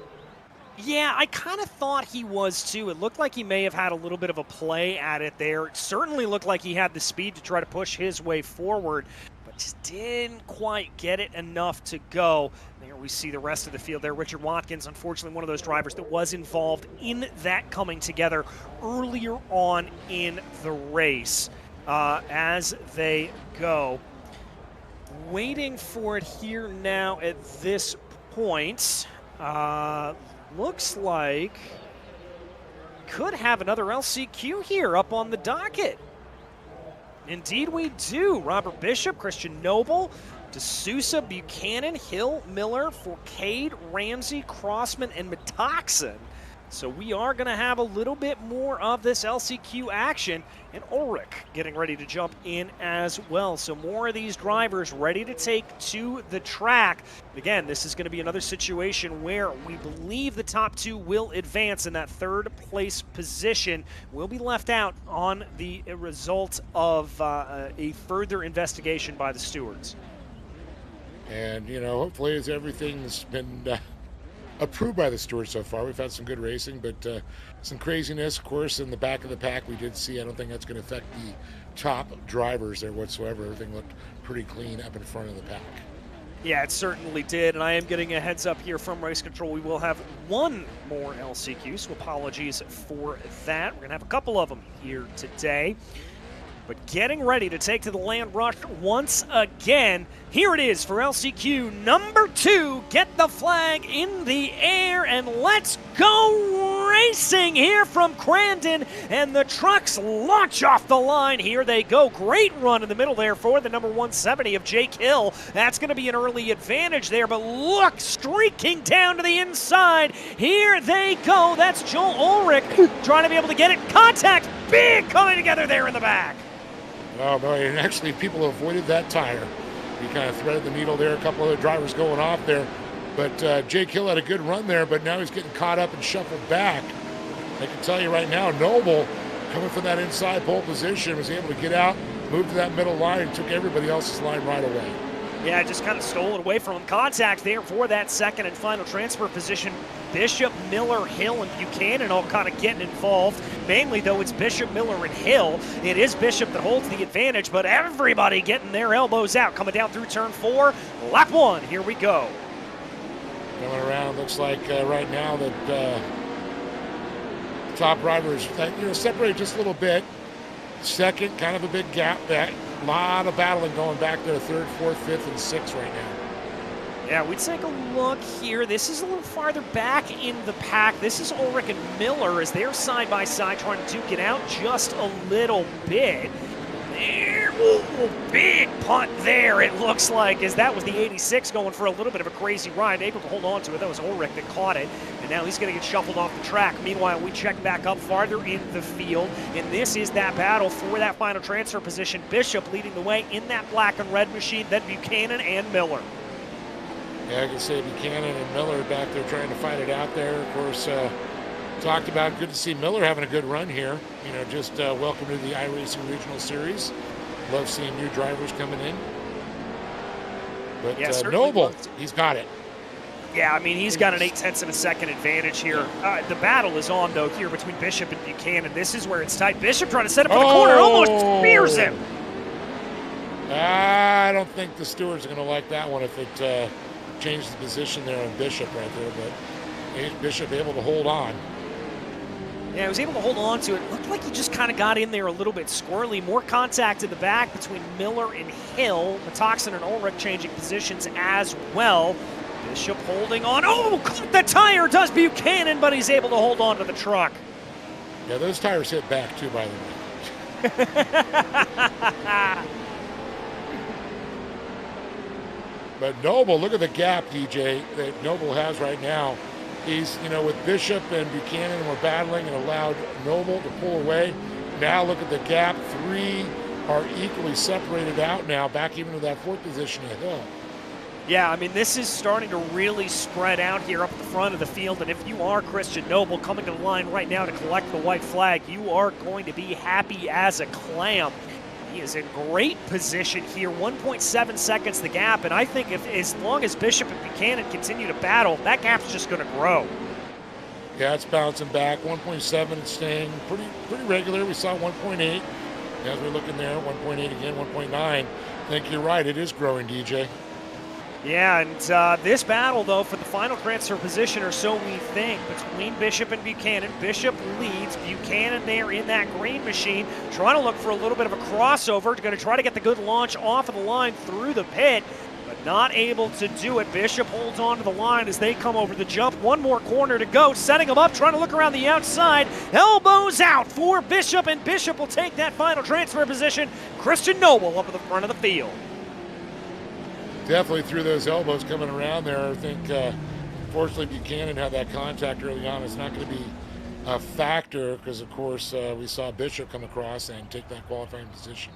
Yeah, I kind of thought he was too. It looked like he may have had a little bit of a play at it there. It certainly looked like he had the speed to try to push his way forward, but just didn't quite get it enough to go. There we see the rest of the field there. Richard Watkins, unfortunately, one of those drivers that was involved in that coming together earlier on in the race as they go. Waiting for it here now at this point. Looks like could have another LCQ here up on the docket. Indeed we do. Robert Bishop, Christian Noble, D'Souza, Buchanan, Hill, Miller, Forcade, Ramsey, Crossman, and Metoxen. So we are going to have a little bit more of this LCQ action, and Ulrich getting ready to jump in as well. So more of these drivers ready to take to the track. Again, this is going to be another situation where we believe the top 2 will advance, and that 3rd place position will be left out on the result of a further investigation by the stewards. And, you know, hopefully as everything's been approved by the stewards so far. We've had some good racing, but some craziness, of course, in the back of the pack we did see. I don't think that's going to affect the top drivers there whatsoever. Everything looked pretty clean up in front of the pack. Yeah, it certainly did, and I am getting a heads up here from Race Control. We will have one more LCQ, so apologies for that. We're going to have a couple of them here today. But getting ready to take to the land rush once again. Here it is for LCQ number 2. Get the flag in the air and let's go racing here from Crandon. And the trucks launch off the line. Here they go. Great run in the middle there for the number 170 of Jake Hill. That's going to be an early advantage there. But look, streaking down to the inside. Here they go. That's Joel Ulrich trying to be able to get it. Contact. Big coming together there in the back. Oh, boy, and actually people avoided that tire. He kind of threaded the needle there. A couple other drivers going off there. But Jake Hill had a good run there, but now he's getting caught up and shuffled back. I can tell you right now, Noble, coming from that inside pole position, was able to get out, move to that middle line, and took everybody else's line right away. Yeah, just kind of stole it away from him. Contact there for that second and final transfer position. Bishop, Miller, Hill, and Buchanan all kind of getting involved. Mainly, though, it's Bishop, Miller, and Hill. It is Bishop that holds the advantage, but everybody getting their elbows out. Coming down through turn 4, lap 1. Here we go. Coming around, looks like right now that the top drivers, separated just a little bit. Second, kind of a big gap back. A lot of battling going back there, 3rd, 4th, 5th, and 6th right now. Yeah, we take a look here. This is a little farther back in the pack. This is Ulrich and Miller as they're side by side trying to duke it out just a little bit. there. Ooh, big punt there, it looks like, as that was the 86 going for a little bit of a crazy ride, able to hold on to it. That was Ulrich that caught it, and now he's going to get shuffled off the track. Meanwhile, we check back up farther in the field, and this is that battle for that final transfer position. Bishop leading the way in that black and red machine, then Buchanan and Miller. Yeah, I can say Buchanan and Miller back there trying to fight it out there. Of course, talked about, good to see Miller having a good run here. You know, just welcome to the iRacing Regional Series. Love seeing new drivers coming in. But yeah, Noble, he's got it. Yeah, I mean, he's got an 0.8 of a second advantage here. The battle is on, though, here between Bishop and Buchanan. This is where it's tight. Bishop trying to set up for the corner, almost spears him. I don't think the stewards are going to like that one if it changed the position there on Bishop right there, but Bishop able to hold on. Yeah, he was able to hold on to it. Looked like he just kind of got in there a little bit squirrely. More contact in the back between Miller and Hill. Metoxen and Ulrich changing positions as well. Bishop holding on. Oh, caught the tire, does Buchanan, but he's able to hold on to the truck. Yeah, those tires hit back too, by the way. But Noble, look at the gap, DJ, that Noble has right now. He's, you know, with Bishop and Buchanan were battling and allowed Noble to pull away. Now look at the gap. Three are equally separated out now, back even to that fourth position at Hill. Yeah, I mean, this is starting to really spread out here up at the front of the field, and if you are Christian Noble coming to the line right now to collect the white flag, you are going to be happy as a clam. He is in great position here, 1.7 seconds the gap, and I think if as long as Bishop and Buchanan continue to battle, that gap's just going to grow. Yeah, it's bouncing back. 1.7, it's staying pretty regular. We saw 1.8 as we're looking there. 1.8 again, 1.9. I think you're right. It is growing, DJ. Yeah, and this battle, though, for the final transfer position, or so we think, between Bishop and Buchanan. Bishop leads. Buchanan there in that green machine, trying to look for a little bit of a crossover. Going to try to get the good launch off of the line through the pit, but not able to do it. Bishop holds on to the line as they come over the jump. One more corner to go, setting him up, trying to look around the outside. Elbows out for Bishop, and Bishop will take that final transfer position. Christian Noble up at the front of the field. Definitely through those elbows coming around there. I think, fortunately, Buchanan had that contact early on. It's not going to be a factor because, of course, we saw Bishop come across and take that qualifying position.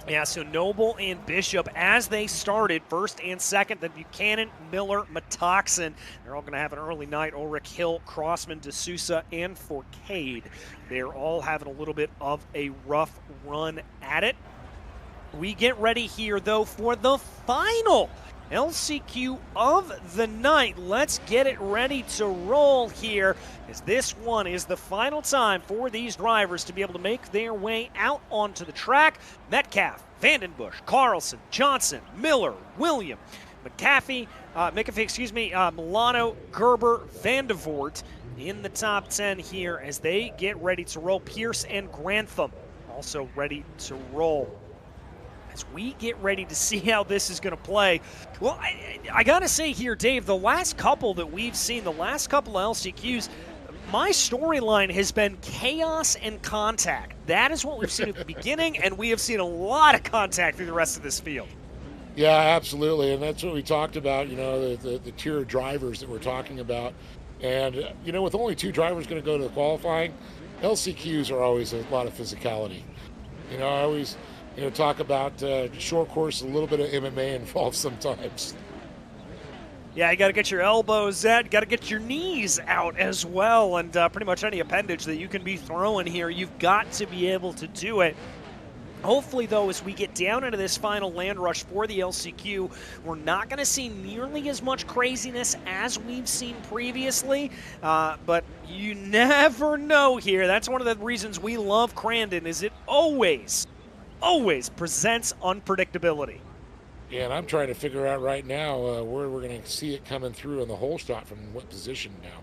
Yeah, so Noble and Bishop, as they started, first and second, then Buchanan, Miller, Metoxen. They're all going to have an early night. Ulrich, Hill, Crossman, D'Souza, and Forcade. They're all having a little bit of a rough run at it. We get ready here, though, for the final LCQ of the night. Let's get it ready to roll here, as this one is the final time for these drivers to be able to make their way out onto the track. Metcalf, Vandenbush, Carlson, Johnson, Miller, William, McAfee, Milano, Gerber, Vandevort in the top 10 here as they get ready to roll. Pierce and Grantham also ready to roll. As we get ready to see how this is going to play. Well, I got to say here, Dave, the last couple that we've seen, the last couple of LCQs, my storyline has been chaos and contact. That is what we've seen at the beginning, and we have seen a lot of contact through the rest of this field. Yeah, absolutely, and that's what we talked about, you know, the tier of drivers that we're talking about. And, you know, with only two drivers going to go to the qualifying, LCQs are always a lot of physicality. You know, I always... You know, talk about short course, a little bit of MMA involved sometimes. Yeah, you got to get your elbows out, got to get your knees out as well, and pretty much any appendage that you can be throwing here, you've got to be able to do it. Hopefully, though, as we get down into this final land rush for the LCQ, we're not going to see nearly as much craziness as we've seen previously, but you never know here. That's one of the reasons we love Crandon, is it always presents unpredictability. Yeah, and I'm trying to figure out right now where we're going to see it coming through on the whole shot from what position now.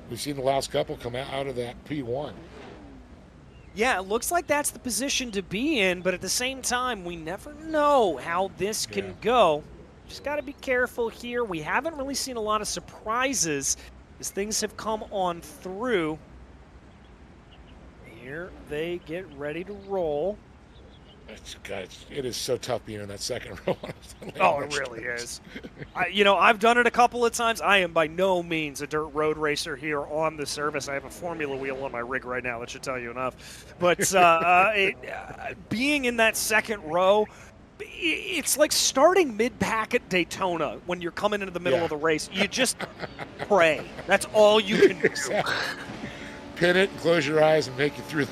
We've seen the last couple come out of that P1. Yeah, it looks like that's the position to be in, but at the same time, we never know how this can go. Just got to be careful here. We haven't really seen a lot of surprises as things have come on through. Here they get ready to roll. It is so tough being in that second row. Oh, it really is. I've done it a couple of times. I am by no means a dirt road racer here on the service. I have a Formula wheel on my rig right now. That should tell you enough. But being in that second row, it's like starting mid-pack at Daytona when you're coming into the middle of the race. You just pray. That's all you can do. Exactly. Pin it, close your eyes, and make it through.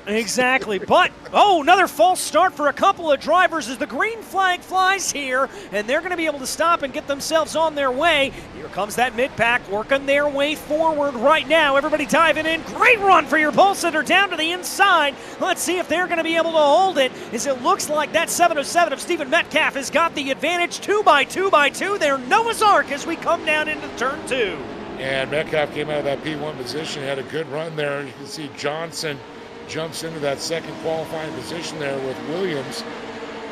Exactly, but, another false start for a couple of drivers as the green flag flies here, and they're going to be able to stop and get themselves on their way. Here comes that mid-pack working their way forward right now. Everybody diving in. Great run for your pole sitter down to the inside. Let's see if they're going to be able to hold it, as it looks like that 707 of Stephen Metcalf has got the advantage. 2x2 there. Noah's Ark as we come down into turn 2. And Metcalf came out of that P1 position, had a good run there. You can see Johnson jumps into that second qualifying position there with Williams.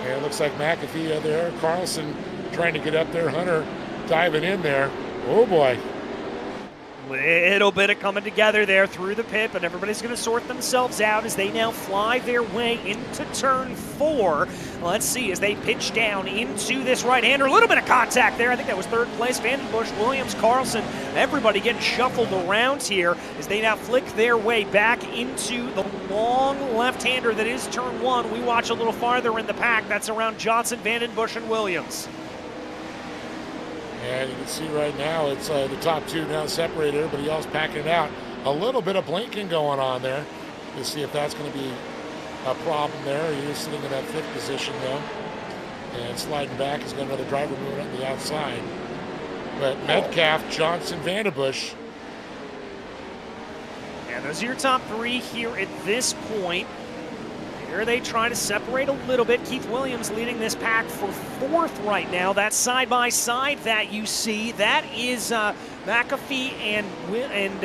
And it looks like McAfee there. Carlson trying to get up there. Hunter diving in there. Oh, boy. Little bit of coming together there through the pit, but everybody's going to sort themselves out as they now fly their way into turn 4. Let's see as they pitch down into this right-hander. A little bit of contact there. I think that was third place. Vandenbush, Williams, Carlson, everybody getting shuffled around here as they now flick their way back into the long left-hander that is turn 1. We watch a little farther in the pack. That's around Johnson, Vandenbush, and Williams. And you can see right now it's the top two now separated. Everybody else packing it out. A little bit of blinking going on there to see if that's going to be a problem there. He is sitting in that 5th position though. And sliding back. He's got another driver moving on the outside. But Metcalf, Johnson, Vandenbush. And those are your top 3 here at this point. Here they try to separate a little bit. Keith Williams leading this pack for 4th right now. That side-by-side that you see, that is McAfee and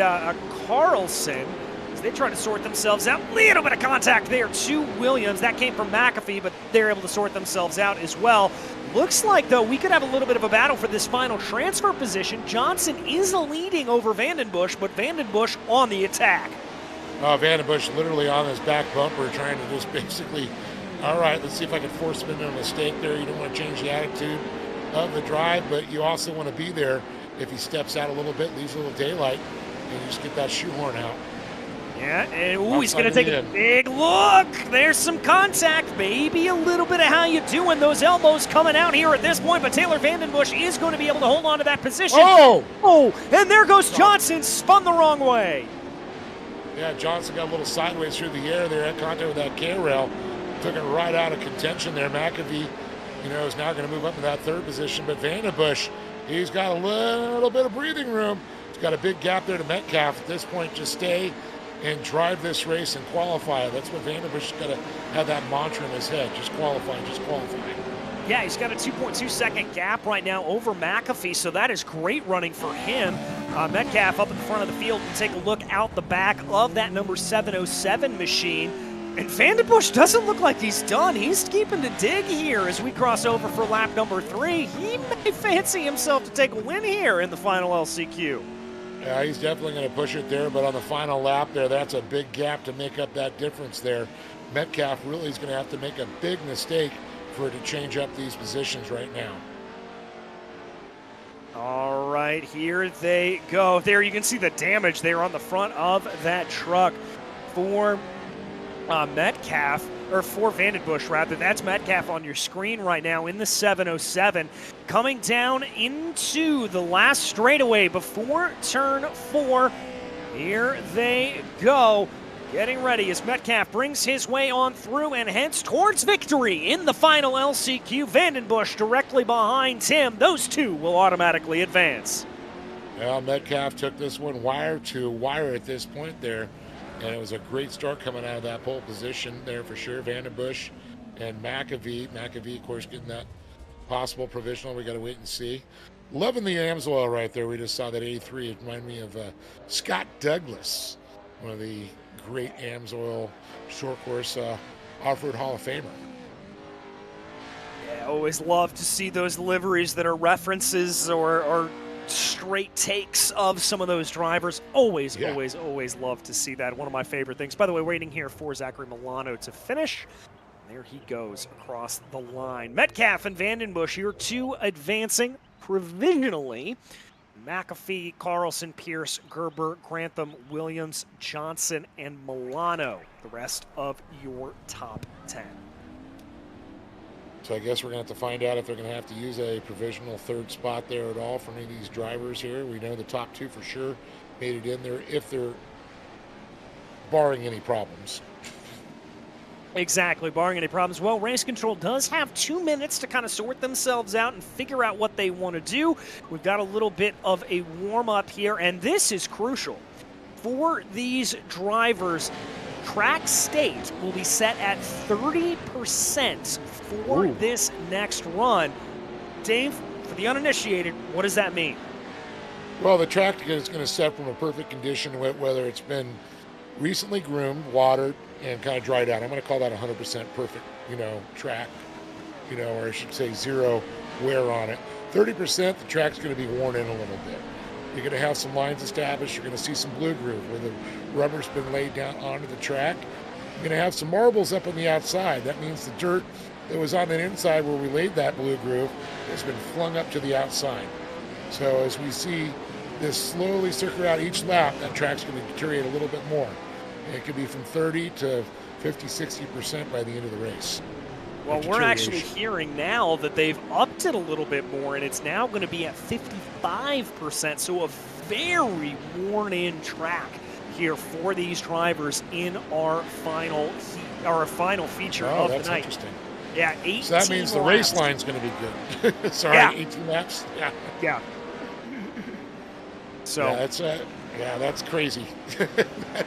Carlson. As they try to sort themselves out. Little bit of contact there to Williams. That came from McAfee, but they're able to sort themselves out as well. Looks like, though, we could have a little bit of a battle for this final transfer position. Johnson is leading over Vandenbush, but Vandenbush on the attack. Vandenbush literally on his back bumper trying to just basically, all right, let's see if I can force him into a mistake there. You don't want to change the attitude of the drive, but you also want to be there if he steps out a little bit, leaves a little daylight, and you just get that shoehorn out. Yeah, and he's going to take a big look. There's some contact, maybe a little bit of how you doing. Those elbows coming out here at this point, but Taylor Vandenbush is going to be able to hold on to that position. Oh, and there goes Johnson, spun the wrong way. Yeah, Johnson got a little sideways through the air there at contact with that K-rail. Took it right out of contention there. McAfee, is now going to move up to that 3rd position. But Vandenbush, he's got a little bit of breathing room. He's got a big gap there to Metcalf. At this point, just stay and drive this race and qualify. That's what Vandenbush has got to have that mantra in his head. Just qualify, just qualify. Yeah, he's got a 2.2-second gap right now over McAfee, so that is great running for him. Metcalf up in the front of the field and take a look out the back of that number 707 machine. And Vandenbush doesn't look like he's done. He's keeping the dig here as we cross over for lap number 3. He may fancy himself to take a win here in the final LCQ. Yeah, he's definitely going to push it there, but on the final lap there, that's a big gap to make up that difference there. Metcalf really is going to have to make a big mistake for it to change up these positions right now. All right, here they go. There you can see the damage there on the front of that truck for Metcalf, or for Vandenbush rather. That's Metcalf on your screen right now in the 707. Coming down into the last straightaway before turn 4. Here they go. Getting ready as Metcalf brings his way on through and heads towards victory in the final LCQ. Vandenbush directly behind him. Those two will automatically advance. Well, Metcalf took this one wire to wire at this point there, and it was a great start coming out of that pole position there for sure. Vandenbush and McAfee. McAfee, of course, getting that possible provisional. We got to wait and see. Loving the Amsoil right there. We just saw that 83. It reminded me of Scott Douglas, one of the great Amsoil short course off-road Hall of Famer. Yeah, always love to see those liveries that are references or straight takes of some of those drivers. Always love to see that. One of my favorite things. By the way, waiting here for Zachary Milano to finish. There he goes across the line. Metcalf and Vandenbush here, 2 advancing provisionally. McAfee, Carlson, Pierce, Gerber, Grantham, Williams, Johnson, and Milano. The rest of your top 10. So I guess we're going to have to find out if they're going to have to use a provisional 3rd spot there at all for any of these drivers here. We know the top 2 for sure made it in there if they're barring any problems. Exactly, barring any problems. Well, Race Control does have 2 minutes to kind of sort themselves out and figure out what they want to do. We've got a little bit of a warm-up here, and this is crucial. For these drivers, track state will be set at 30% for this next run. Dave, for the uninitiated, what does that mean? Well, the track is going to set from a perfect condition, whether it's been recently groomed, watered, and kind of dried out. I'm going to call that 100% perfect, track, or I should say 0 wear on it. 30%, the track's going to be worn in a little bit. You're going to have some lines established. You're going to see some blue groove where the rubber's been laid down onto the track. You're going to have some marbles up on the outside. That means the dirt that was on the inside where we laid that blue groove has been flung up to the outside. So as we see this slowly circle out each lap, that track's going to deteriorate a little bit more. And it could be from 30 to 50, 60% by the end of the race. Well, we're actually hearing now that they've upped it a little bit more, and it's now going to be at 55%. So a very worn-in track here for these drivers in our final feature of the night. That's interesting. Yeah, 18 So that means the race line's going to be good. Sorry, yeah. 18 laps? Yeah. Yeah. So that's crazy.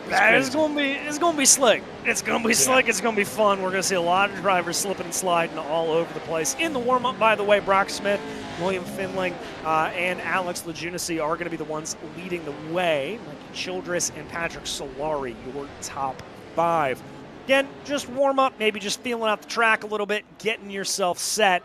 It's gonna be slick. It's gonna be slick. It's gonna be fun. We're gonna see a lot of drivers slipping and sliding all over the place. In the warm-up, by the way, Brock Smith, William Findling, and Alex Lejunacy are gonna be the ones leading the way. Mikey Childress and Patrick Solari, your top 5. Again, just warm up, maybe just feeling out the track a little bit, getting yourself set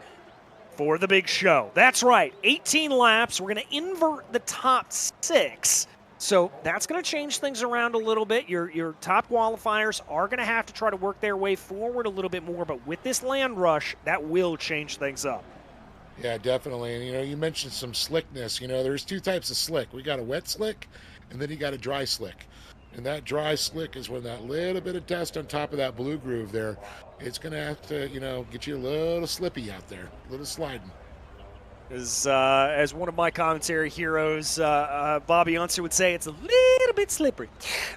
for the big show. That's right, 18 laps. We're going to invert the top 6. So that's going to change things around a little bit. Your top qualifiers are going to have to try to work their way forward a little bit more, but with this land rush, that will change things up. Yeah, definitely. And, you mentioned some slickness. There's 2 types of slick. We got a wet slick, and then you got a dry slick. And that dry slick is when that little bit of dust on top of that blue groove there, it's going to have to, get you a little slippy out there, a little sliding. As one of my commentary heroes, Bobby Unser would say, it's a little bit slippery.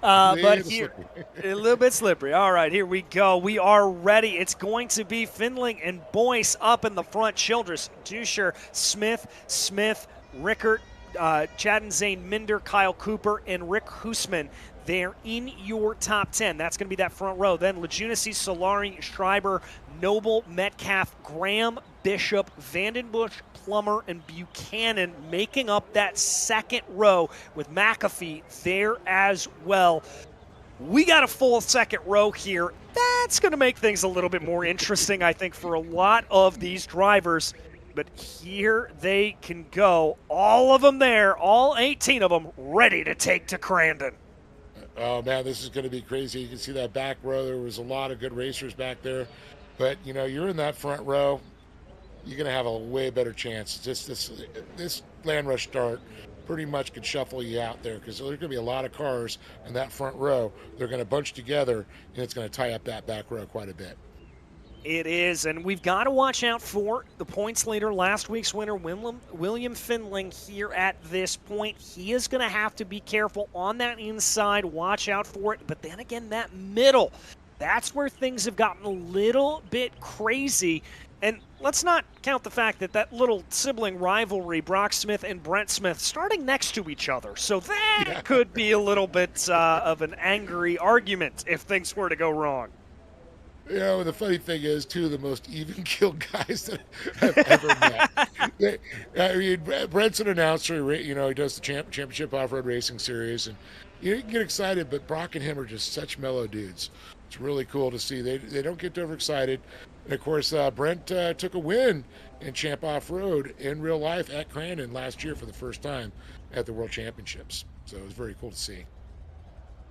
A little bit slippery. All right, here we go. We are ready. It's going to be Findling and Boyce up in the front. Childress, Duscher, Smith, Rickert, Chad and Zane Minder, Kyle Cooper, and Rick Hoosman. They're in your top 10. That's going to be that front row. Then Lejunacy, Solari, Schreiber, Noble, Metcalf, Graham, Bishop, Vandenbush, Plummer, and Buchanan making up that second row with McAfee there as well. We got a full second row here. That's going to make things a little bit more interesting, I think, for a lot of these drivers. But here they can go. All of them there, all 18 of them, ready to take to Crandon. Oh, man, this is going to be crazy. You can see that back row. There was a lot of good racers back there. But, you're in that front row, you're going to have a way better chance. Just this land rush start pretty much could shuffle you out there because there's going to be a lot of cars in that front row. They're going to bunch together, and it's going to tie up that back row quite a bit. It is, and we've got to watch out for the points leader, last week's winner, William Findling, here at this point. He is going to have to be careful on that inside, watch out for it, but then again, that middle, that's where things have gotten a little bit crazy. And let's not count the fact that little sibling rivalry, Brock Smith and Brent Smith, starting next to each other. So that could be a little bit of an angry argument if things were to go wrong. The funny thing is, 2 of the most even-keeled guys that I've ever met. Brent's an announcer. He does the championship off-road racing series, and you can get excited, but Brock and him are just such mellow dudes. It's really cool to see. They don't get overexcited. And, of course, Brent took a win in Champ Off-Road in real life at Crandon last year for the first time at the World Championships. So it was very cool to see.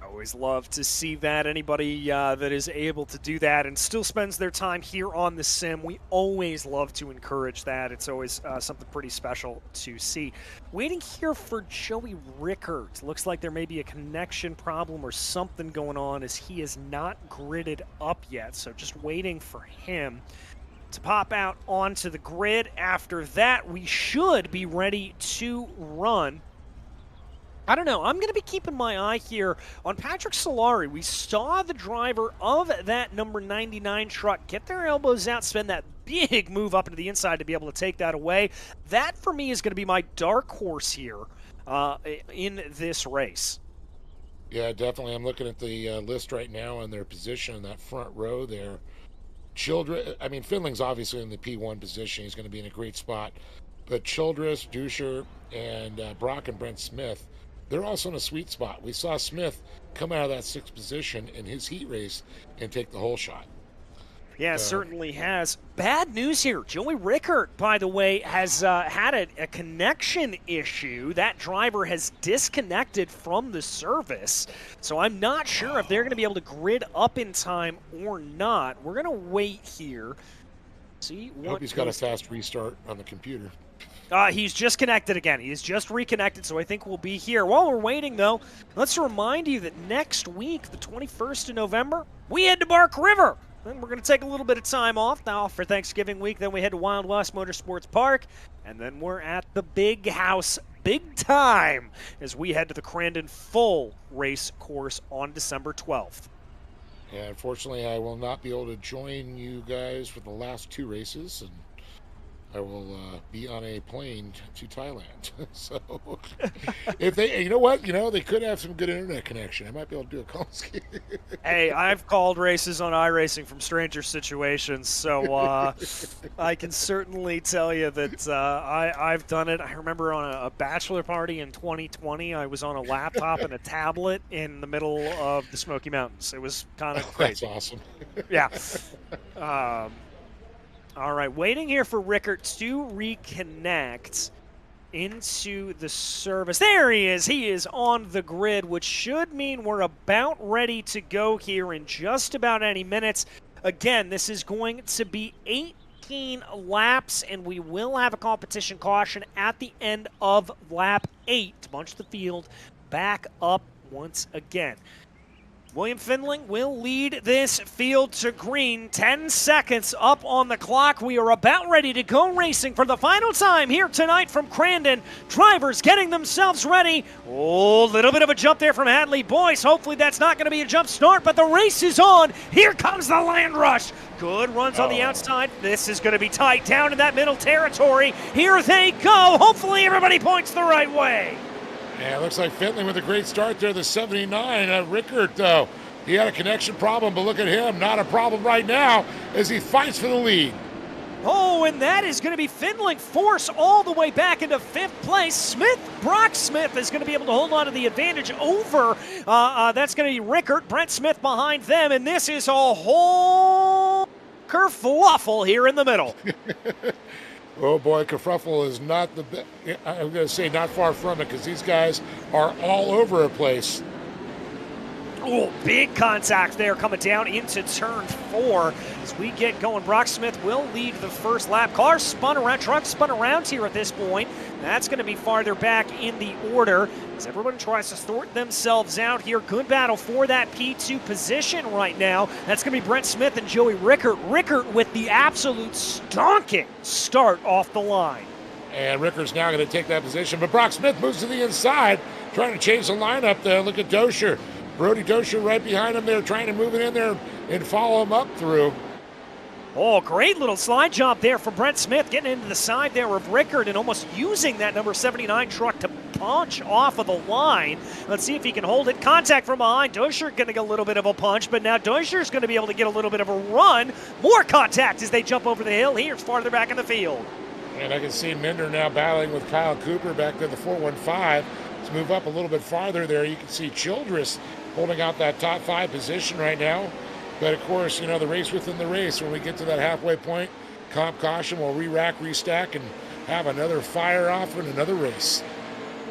Always love to see that. Anybody that is able to do that and still spends their time here on the sim, we always love to encourage that. It's always something pretty special to see. Waiting here for Joey Rickert. Looks like there may be a connection problem or something going on as he is not gridded up yet. So just waiting for him to pop out onto the grid. After that, we should be ready to run. I don't know. I'm going to be keeping my eye here on Patrick Solari. We saw the driver of that number 99 truck get their elbows out, spend that big move up into the inside to be able to take that away. That, for me, is going to be my dark horse here in this race. Yeah, definitely. I'm looking at the list right now and their position in that front row there. Findling's obviously in the P1 position. He's going to be in a great spot. But Childress, Duscher, and Brock and Brent Smith, they're also in a sweet spot. We saw Smith come out of that 6th position in his heat race and take the whole shot. Yeah, certainly has. Bad news here. Joey Rickert, by the way, has had a connection issue. That driver has disconnected from the service. So I'm not sure if they're going to be able to grid up in time or not. We're going to wait here. See what I hope he's got a fast restart on the computer. He's just connected again. He's just reconnected, so I think we'll be here. While we're waiting, though, let's remind you that next week, the 21st of November, we head to Bark River. Then we're going to take a little bit of time off now for Thanksgiving week. Then we head to Wild West Motorsports Park, and then we're at the Big House big time as we head to the Crandon full race course on December 12th. Yeah, unfortunately, I will not be able to join you guys for the last 2 races, and I will be on a plane to Thailand. So, if they, they could have some good internet connection. I might be able to do a call ski. Hey, I've called races on iRacing from stranger situations, so I can certainly tell you that I've done it. I remember on a bachelor party in 2020, I was on a laptop and a tablet in the middle of the Smoky Mountains. It was kind of crazy. That's awesome. Yeah. All right, waiting here for Rickert to reconnect into the service. There he is. He is on the grid, which should mean we're about ready to go here in just about any minutes. Again, this is going to be 18 laps, and we will have a competition caution at the end of lap 8 to bunch the field back up once again. William Findling will lead this field to green. 10 seconds up on the clock. We are about ready to go racing for the final time here tonight from Crandon. Drivers getting themselves ready. Oh, little bit of a jump there from Hadley Boyce. Hopefully that's not going to be a jump start, but the race is on. Here comes the land rush. Good runs on the outside. This is going to be tight down in that middle territory. Here they go. Hopefully everybody points the right way. Yeah, it looks like Findling with a great start there, the 79. Rickert, though, he had a connection problem, but look at him. Not a problem right now as he fights for the lead. Oh, and that is going to be Findling force all the way back into 5th place. Brock Smith is going to be able to hold on to the advantage over. That's going to be Rickert, Brent Smith behind them, and this is a whole kerfluffle here in the middle. Oh boy, kerfuffle is not I'm going to say not far from it, because these guys are all over the place. Oh, big contact there coming down into turn 4 as we get going. Brock Smith will lead the first lap. Car spun around, truck spun around here at this point. That's going to be farther back in the order as everyone tries to sort themselves out here. Good battle for that P2 position right now. That's going to be Brent Smith and Joey Rickert. Rickert with the absolute stonking start off the line. And Rickert's now going to take that position, but Brock Smith moves to the inside, trying to change the lineup there. Look at Dosher. Brody Dosher right behind him there, trying to move it in there and follow him up through. Oh, great little slide jump there from Brent Smith, getting into the side there of Rickert and almost using that number 79 truck to punch off of the line. Let's see if he can hold it. Contact from behind. Dosher going to get a little bit of a punch, but now Dosher's going to be able to get a little bit of a run. More contact as they jump over the hill. Here's farther back in the field. And I can see Minder now battling with Kyle Cooper back there, the 415. Let's move up a little bit farther there. You can see Childress holding out that top 5 position right now. But of course, the race within the race, when we get to that halfway point, comp caution, we'll re-rack, restack, and have another fire off in another race.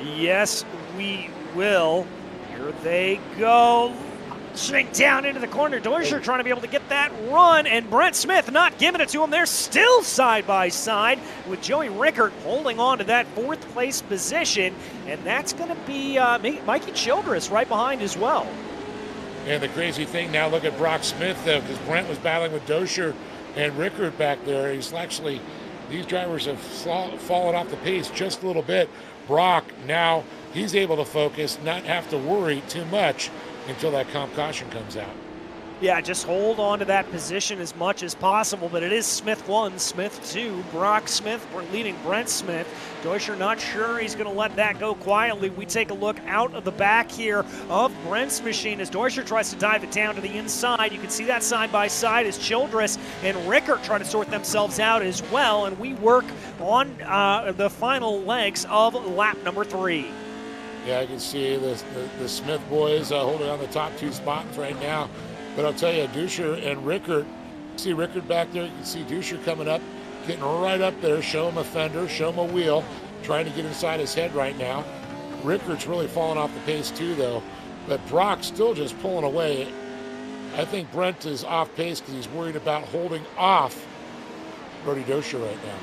Yes, we will. You're Here they go. Launching down into the corner. Deutscher trying to be able to get that run, and Brent Smith not giving it to him. They're still side by side with Joey Rickert holding on to that fourth place position, and that's going to be Mikey Childress right behind as well. And the crazy thing now, look at Brock Smith, though, because Brent was battling with Deutscher and Rickert back there. He's actually, these drivers have fallen off the pace just a little bit. Brock, now he's able to focus, not have to worry too much until that comp caution comes out. Yeah, just hold on to that position as much as possible, but it is Smith 1, Smith 2, Brock Smith leading Brent Smith. Deutscher not sure he's going to let that go quietly. We take a look out of the back here of Brent's machine as Deutscher tries to dive it down to the inside. You can see that side by side as Childress and Rickert try to sort themselves out as well, and we work on the final legs of lap number 3. Yeah, I can see the Smith boys holding on the top 2 spots right now. But I'll tell you, Deutscher and Rickert, see Rickert back there, you can see Deutscher coming up, getting right up there, show him a fender, show him a wheel, trying to get inside his head right now. Rickert's really falling off the pace too, though. But Brock's still just pulling away. I think Brent is off pace because he's worried about holding off Brody Deutscher right now.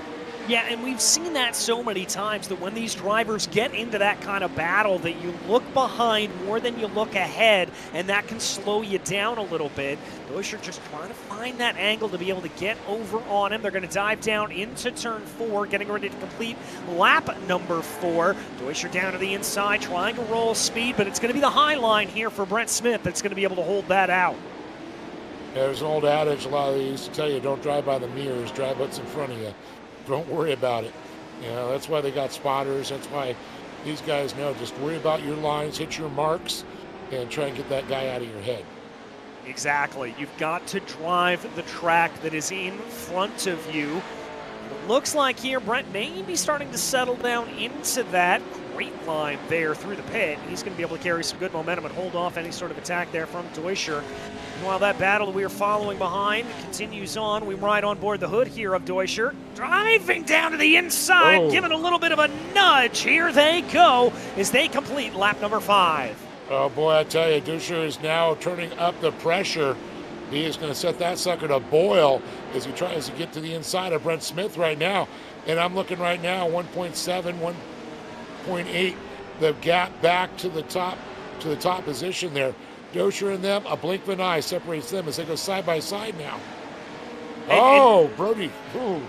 Yeah, and we've seen that so many times that when these drivers get into that kind of battle that you look behind more than you look ahead, and that can slow you down a little bit. Deutscher just trying to find that angle to be able to get over on him. They're going to dive down into turn 4, getting ready to complete lap number 4. Deutscher down to the inside, trying to roll speed, but it's going to be the high line here for Brent Smith that's going to be able to hold that out. Yeah, there's an old adage a lot of these used to tell you, don't drive by the mirrors, drive what's in front of you. Don't worry about it. You know, that's why they got spotters. That's why these guys know. Just worry about your lines, hit your marks, and try and get that guy out of your head. Exactly. You've got to drive the track that is in front of you. It looks like here Brent may be starting to settle down into that great line there through the pit. He's going to be able to carry some good momentum and hold off any sort of attack there from Deutscher. And while that battle we are following behind continues on, we ride on board the hood here of Deutscher. Driving down to the inside, giving a little bit of a nudge. Here they go as they complete lap number 5. Oh boy, I tell you, Deutscher is now turning up the pressure. He is going to set that sucker to boil as he tries to get to the inside of Brent Smith right now. And I'm looking right now, 1.7, 1.8, the gap back to the top position there. Deutscher and them, a blink of an eye separates them as they go side by side now. Brody. Ooh.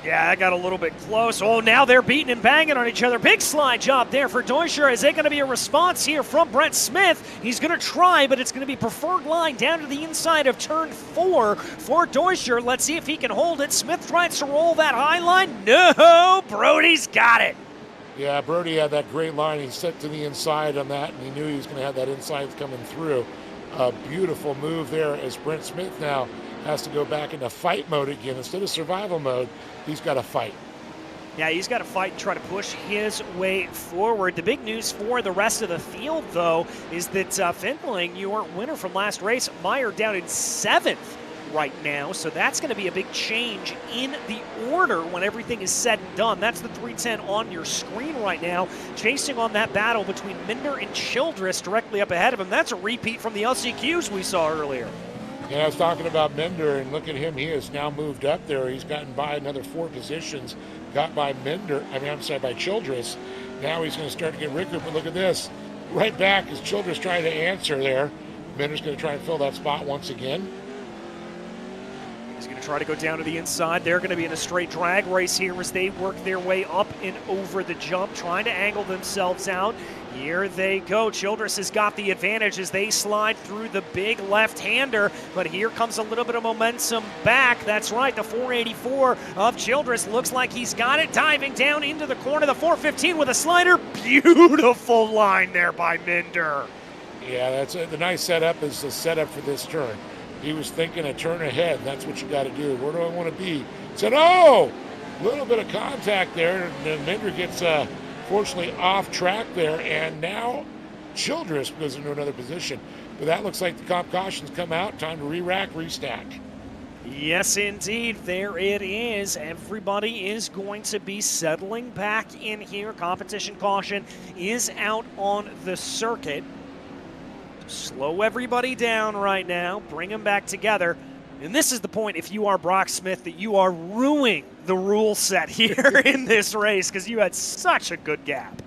Yeah, that got a little bit close. Oh, now they're beating and banging on each other. Big slide job there for Deutscher. Is there going to be a response here from Brent Smith? He's going to try, but it's going to be preferred line down to the inside of turn 4 for Deutscher. Let's see if he can hold it. Smith tries to roll that high line. No, Brody's got it. Yeah, Brody had that great line. He set to the inside on that, and he knew he was going to have that inside coming through. A beautiful move there as Brent Smith now has to go back into fight mode again. Instead of survival mode, he's got to fight. Yeah, he's got to fight and try to push his way forward. The big news for the rest of the field, though, is that Findling, your winner from last race, Meyer down in 7th right now, so that's going to be a big change in the order when everything is said and done. That's the 310 on your screen right now, chasing on that battle between Minder and Childress directly up ahead of him. That's a repeat from the LCQs we saw earlier. Yeah, I was talking about Minder, and look at him. He has now moved up there. He's gotten by another 4 positions, got by by Childress. Now he's going to start to get Rickert, but look at this. Right back as Childress trying to answer there. Minder's going to try and fill that spot once again. He's going to try to go down to the inside. They're going to be in a straight drag race here as they work their way up and over the jump, trying to angle themselves out. Here they go. Childress has got the advantage as they slide through the big left-hander, but here comes a little bit of momentum back. That's right, the 484 of Childress looks like he's got it, diving down into the corner. The 415 with a slider. Beautiful line there by Minder. Yeah, that's it. The nice setup is the setup for this turn. He was thinking a turn ahead. That's what you got to do. Where do I want to be? Said, a little bit of contact there, and then Minder gets fortunately off track there, and now Childress goes into another position. But that looks like the comp cautions come out. Time to re-rack, restack. Yes, indeed. There it is. Everybody is going to be settling back in here. Competition caution is out on the circuit. slow everybody down right now, bring them back together. And this is the point, if you are Brock Smith, that you are ruining the rule set here in this race because you had such a good gap.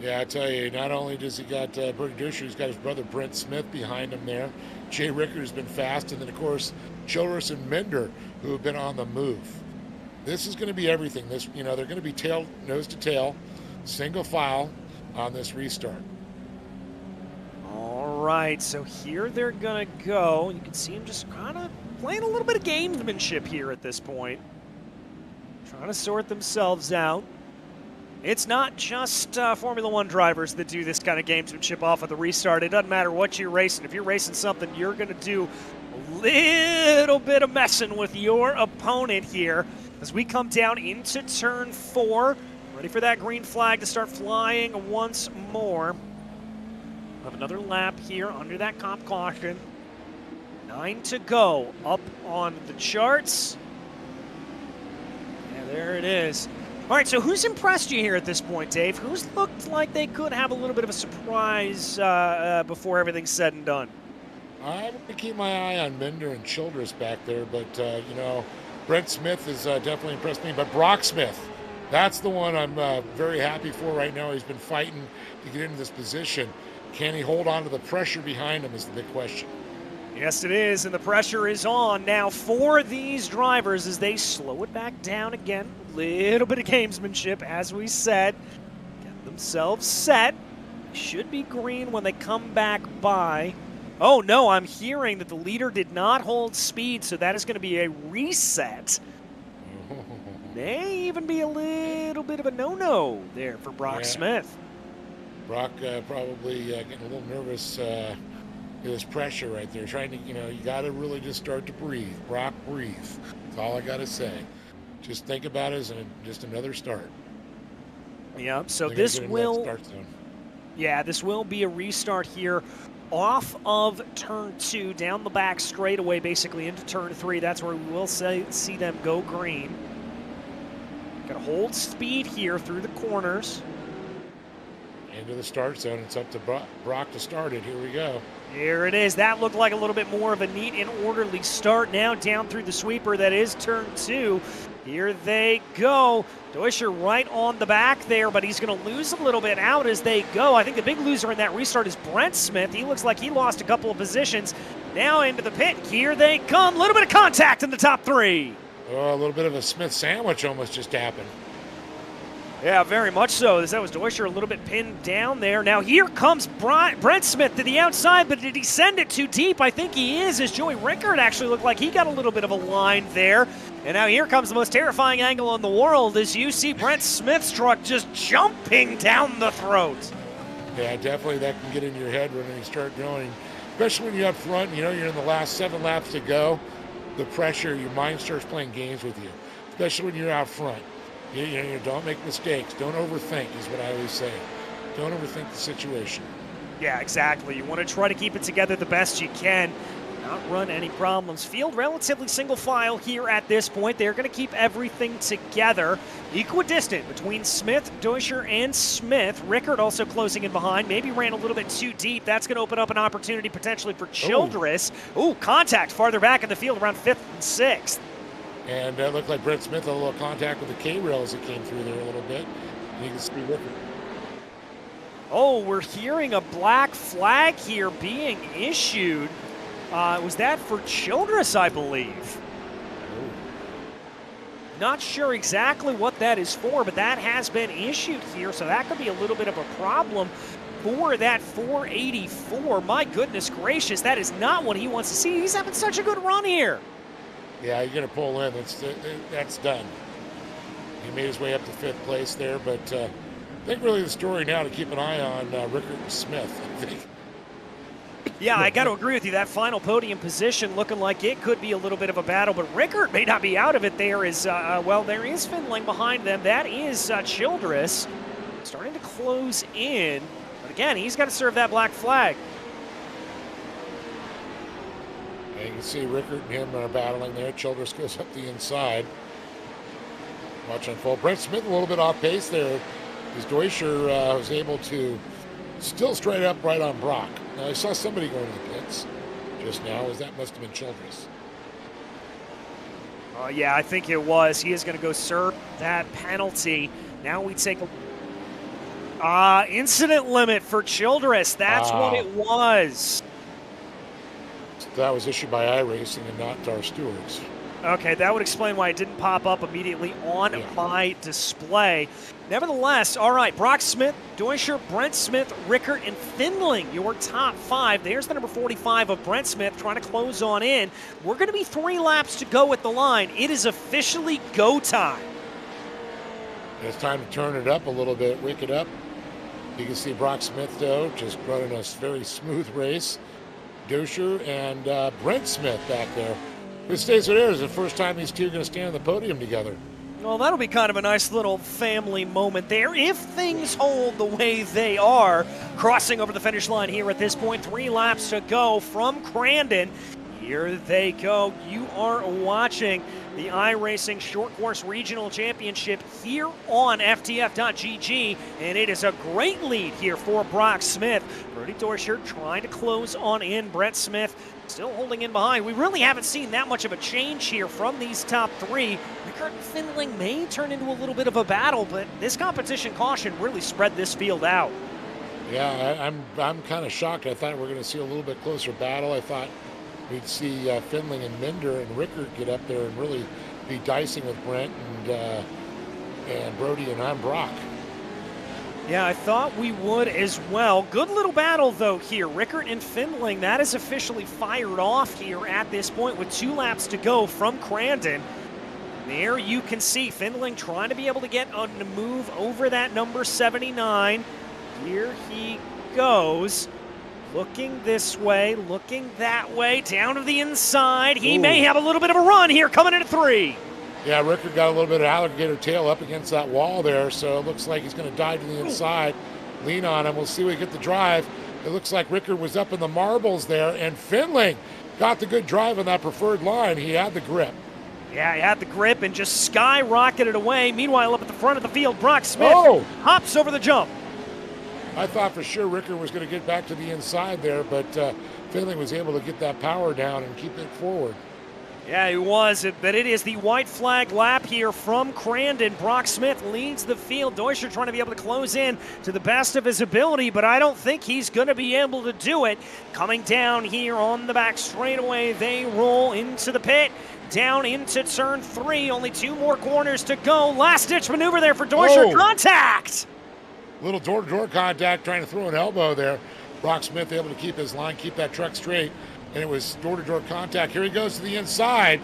Yeah, I tell you, not only does he got Bertie Duscher, he's got his brother Brent Smith behind him there. Jay Rickard has been fast, and then, of course, Childress and Minder, who have been on the move. This is going to be everything. This, they're going to be nose to tail, single file on this restart. All right, so here they're going to go. You can see them just kind of playing a little bit of gamesmanship here at this point. Trying to sort themselves out. It's not just Formula One drivers that do this kind of gamesmanship off of the restart. It doesn't matter what you're racing. If you're racing something, you're going to do a little bit of messing with your opponent here as we come down into turn 4. Ready for that green flag to start flying once more. We'll have another lap here under that comp caution. 9 to go up on the charts. Yeah, there it is. All right, so who's impressed you here at this point, Dave? Who's looked like they could have a little bit of a surprise before everything's said and done? I'm going to keep my eye on Minder and Childress back there, but, Brent Smith has definitely impressed me. But Brock Smith, that's the one I'm very happy for right now. He's been fighting to get into this position. Can he hold on to the pressure behind him is the big question. Yes, it is, and the pressure is on now for these drivers as they slow it back down again. A little bit of gamesmanship, as we said. Get themselves set. Should be green when they come back by. Oh, no, I'm hearing that the leader did not hold speed, so that is going to be a reset. May even be a little bit of a no-no there for Brock Smith. Brock probably getting a little nervous. This pressure right there, trying to, you got to really just start to breathe. Brock, breathe. That's all I got to say. Just think about it as just another start. Yeah, so this will, this will be a restart here off of turn 2, down the back straightaway, basically into turn 3. That's where we will see them go green. Got to hold speed here through the corners. Into the start zone. It's up to Brock to start it. Here we go. Here it is. That looked like a little bit more of a neat and orderly start. Now down through the sweeper. That is turn 2. Here they go. Duscher right on the back there, but he's going to lose a little bit out as they go. I think the big loser in that restart is Brent Smith. He looks like he lost a couple of positions. Now into the pit. Here they come. A little bit of contact in the top 3. Oh, a little bit of a Smith sandwich almost just happened. Yeah, very much so. That was Duscher a little bit pinned down there. Now here comes Brent Smith to the outside, but did he send it too deep? I think he is, as Joey Rickard actually looked like he got a little bit of a line there. And now here comes the most terrifying angle in the world as you see Brent Smith's truck just jumping down the throat. Yeah, definitely that can get in your head when you start going, especially when you're up front, you're in the last 7 laps to go. The pressure, your mind starts playing games with you, especially when you're out front. You don't make mistakes. Don't overthink is what I always say. Don't overthink the situation. Yeah, exactly. You want to try to keep it together the best you can. Not run any problems. Field relatively single file here at this point. They're going to keep everything together. Equidistant between Smith, Duscher, and Smith. Rickard also closing in behind. Maybe ran a little bit too deep. That's going to open up an opportunity potentially for Childress. Ooh, contact farther back in the field around 5th and 6th. And it looked like Brent Smith had a little contact with the K-rail as it came through there a little bit. And you can see Rickard. Oh, we're hearing a black flag here being issued. Was that for Childress, I believe? Not sure exactly what that is for, but that has been issued here, so that could be a little bit of a problem for that 484. My goodness gracious, that is not what he wants to see. He's having such a good run here. Yeah, you're going to pull in. That's done. He made his way up to 5th place there, but I think really the story now to keep an eye on Rickard and Smith, I think. Yeah, I got to agree with you. That final podium position looking like it could be a little bit of a battle, but Rickard may not be out of it. There is, there is Findling behind them. That is Childress starting to close in. But again, he's got to serve that black flag. And you can see Rickard and him are battling there. Childress goes up the inside. Watch unfold. Brent Smith a little bit off pace there. As Duscher was able to still straight up right on Brock. Now, I saw somebody going to the pits just now. That must have been Childress. Yeah, I think it was. He is going to go serve that penalty. Now we take a incident limit for Childress. That's what it was. That was issued by iRacing and not our stewards. Okay, that would explain why it didn't pop up immediately on my display. Nevertheless, all right, Brock Smith, Deutscher, Brent Smith, Rickert, and Findling, your top 5. There's the number 45 of Brent Smith trying to close on in. We're going to be 3 laps to go at the line. It is officially go time. It's time to turn it up a little bit, wake it up. You can see Brock Smith, though, just running a very smooth race. Deutscher and Brent Smith back there. If it stays there, it's the first time these two are going to stand on the podium together. Well, that'll be kind of a nice little family moment there if things hold the way they are. Crossing over the finish line here at this point, 3 laps to go from Crandon. Here they go. You are watching the iRacing Short Course Regional Championship here on FTF.GG, and it is a great lead here for Brock Smith. Brody Deutscher trying to close on in. Brett Smith still holding in behind. We really haven't seen that much of a change here from these top 3. Rickert and Findling may turn into a little bit of a battle, but this competition caution really spread this field out. Yeah, I'm kind of shocked. I thought we were going to see a little bit closer battle. I thought we'd see Findling and Minder and Rickert get up there and really be dicing with Brent and Brody, and I'm Brock. Yeah, I thought we would as well. Good little battle, though, here. Rickert and Findling, that is officially fired off here at this point with 2 laps to go from Crandon. There you can see Findling trying to be able to get a move over that number 79. Here he goes. Looking this way, looking that way, down to the inside. He may have a little bit of a run here coming into 3. Yeah, Rickert got a little bit of alligator tail up against that wall there, so it looks like he's going to dive to the inside. Lean on him. We'll see we get the drive. It looks like Rickert was up in the marbles there, and Findling got the good drive on that preferred line. He had the grip. Yeah, he had the grip and just skyrocketed away. Meanwhile, up at the front of the field, Brock Smith hops over the jump. I thought for sure Rickert was going to get back to the inside there, but Findling was able to get that power down and keep it forward. Yeah, he was, but it is the white flag lap here from Crandon. Brock Smith leads the field. Deutscher trying to be able to close in to the best of his ability, but I don't think he's going to be able to do it. Coming down here on the back straightaway, they roll into the pit, down into turn 3. Only 2 more corners to go. Last-ditch maneuver there for Deutscher. Contact! Little door-to-door contact, trying to throw an elbow there. Brock Smith able to keep his line, keep that truck straight, and it was door-to-door contact. Here he goes to the inside,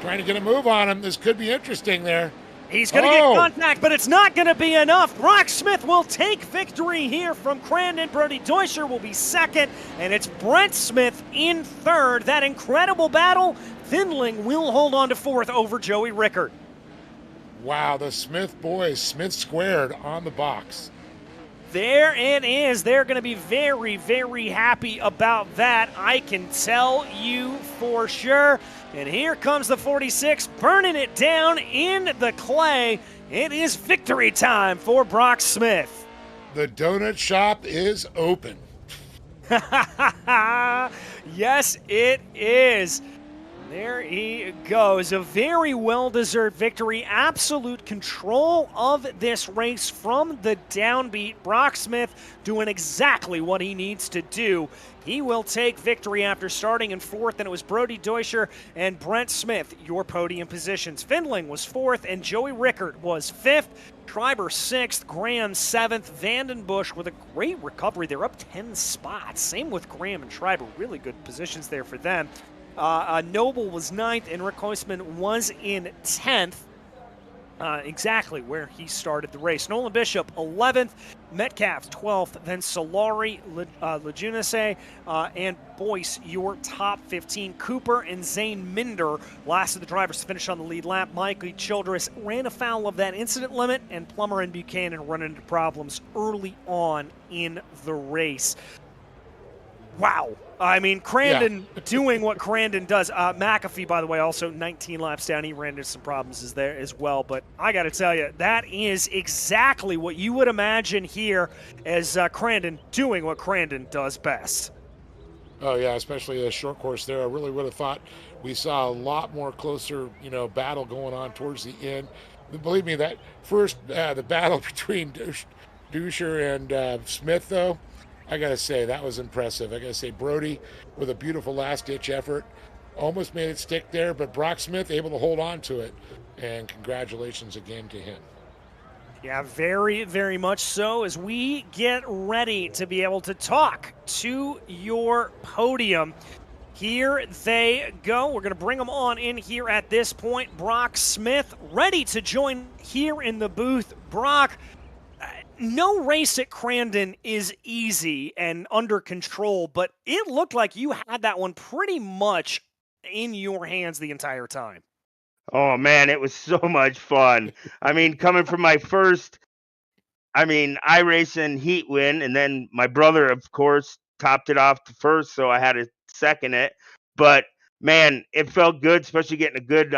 trying to get a move on him. This could be interesting there. He's going to get contact, but it's not going to be enough. Brock Smith will take victory here from Crandon. Brody Deutscher will be second, and it's Brent Smith in third. That incredible battle. Findling will hold on to 4th over Joey Rickert. Wow, the Smith boys, Smith squared on the box. There it is. They're going to be very, very happy about that. I can tell you for sure. And here comes the 46, burning it down in the clay. It is victory time for Brock Smith. The donut shop is open. Yes, it is. There he goes. A very well-deserved victory. Absolute control of this race from the downbeat. Brock Smith doing exactly what he needs to do. He will take victory after starting in 4th, and it was Brody Deutscher and Brent Smith, your podium positions. Findling was 4th, and Joey Rickert was 5th. Schreiber 6th, Graham 7th, Vandenbush with a great recovery. They're up 10 spots. Same with Graham and Schreiber. Really good positions there for them. Noble was 9th, and Rick Huisman was in 10th, exactly where he started the race. Nolan Bishop, 11th, Metcalf, 12th, then Solari, Lejunase, and Boyce, your top 15. Cooper and Zane Minder, last of the drivers to finish on the lead lap. Mikey Childress ran afoul of that incident limit, and Plummer and Buchanan run into problems early on in the race. Wow. I mean, Crandon doing what Crandon does. McAfee, by the way, also 19 laps down. He ran into some problems there as well. But I got to tell you, that is exactly what you would imagine here as Crandon doing what Crandon does best. Oh yeah, especially a short course there. I really would have thought we saw a lot more closer, battle going on towards the end. But believe me, that first the battle between Duscher and Smith, though, I gotta say that was impressive. I gotta say Brody with a beautiful last ditch effort, almost made it stick there, but Brock Smith able to hold on to it. And congratulations again to him. Yeah, very, very much so. As we get ready to be able to talk to your podium, here they go. We're going to bring them on in here at this point. Brock Smith ready to join here in the booth. Brock, no race at Crandon is easy and under control, but it looked like you had that one pretty much in your hands the entire time. Oh man, it was so much fun. I mean, coming from my first, iRacing heat win, and then my brother, of course, topped it off to first, so I had to second it. But man, it felt good, especially getting a good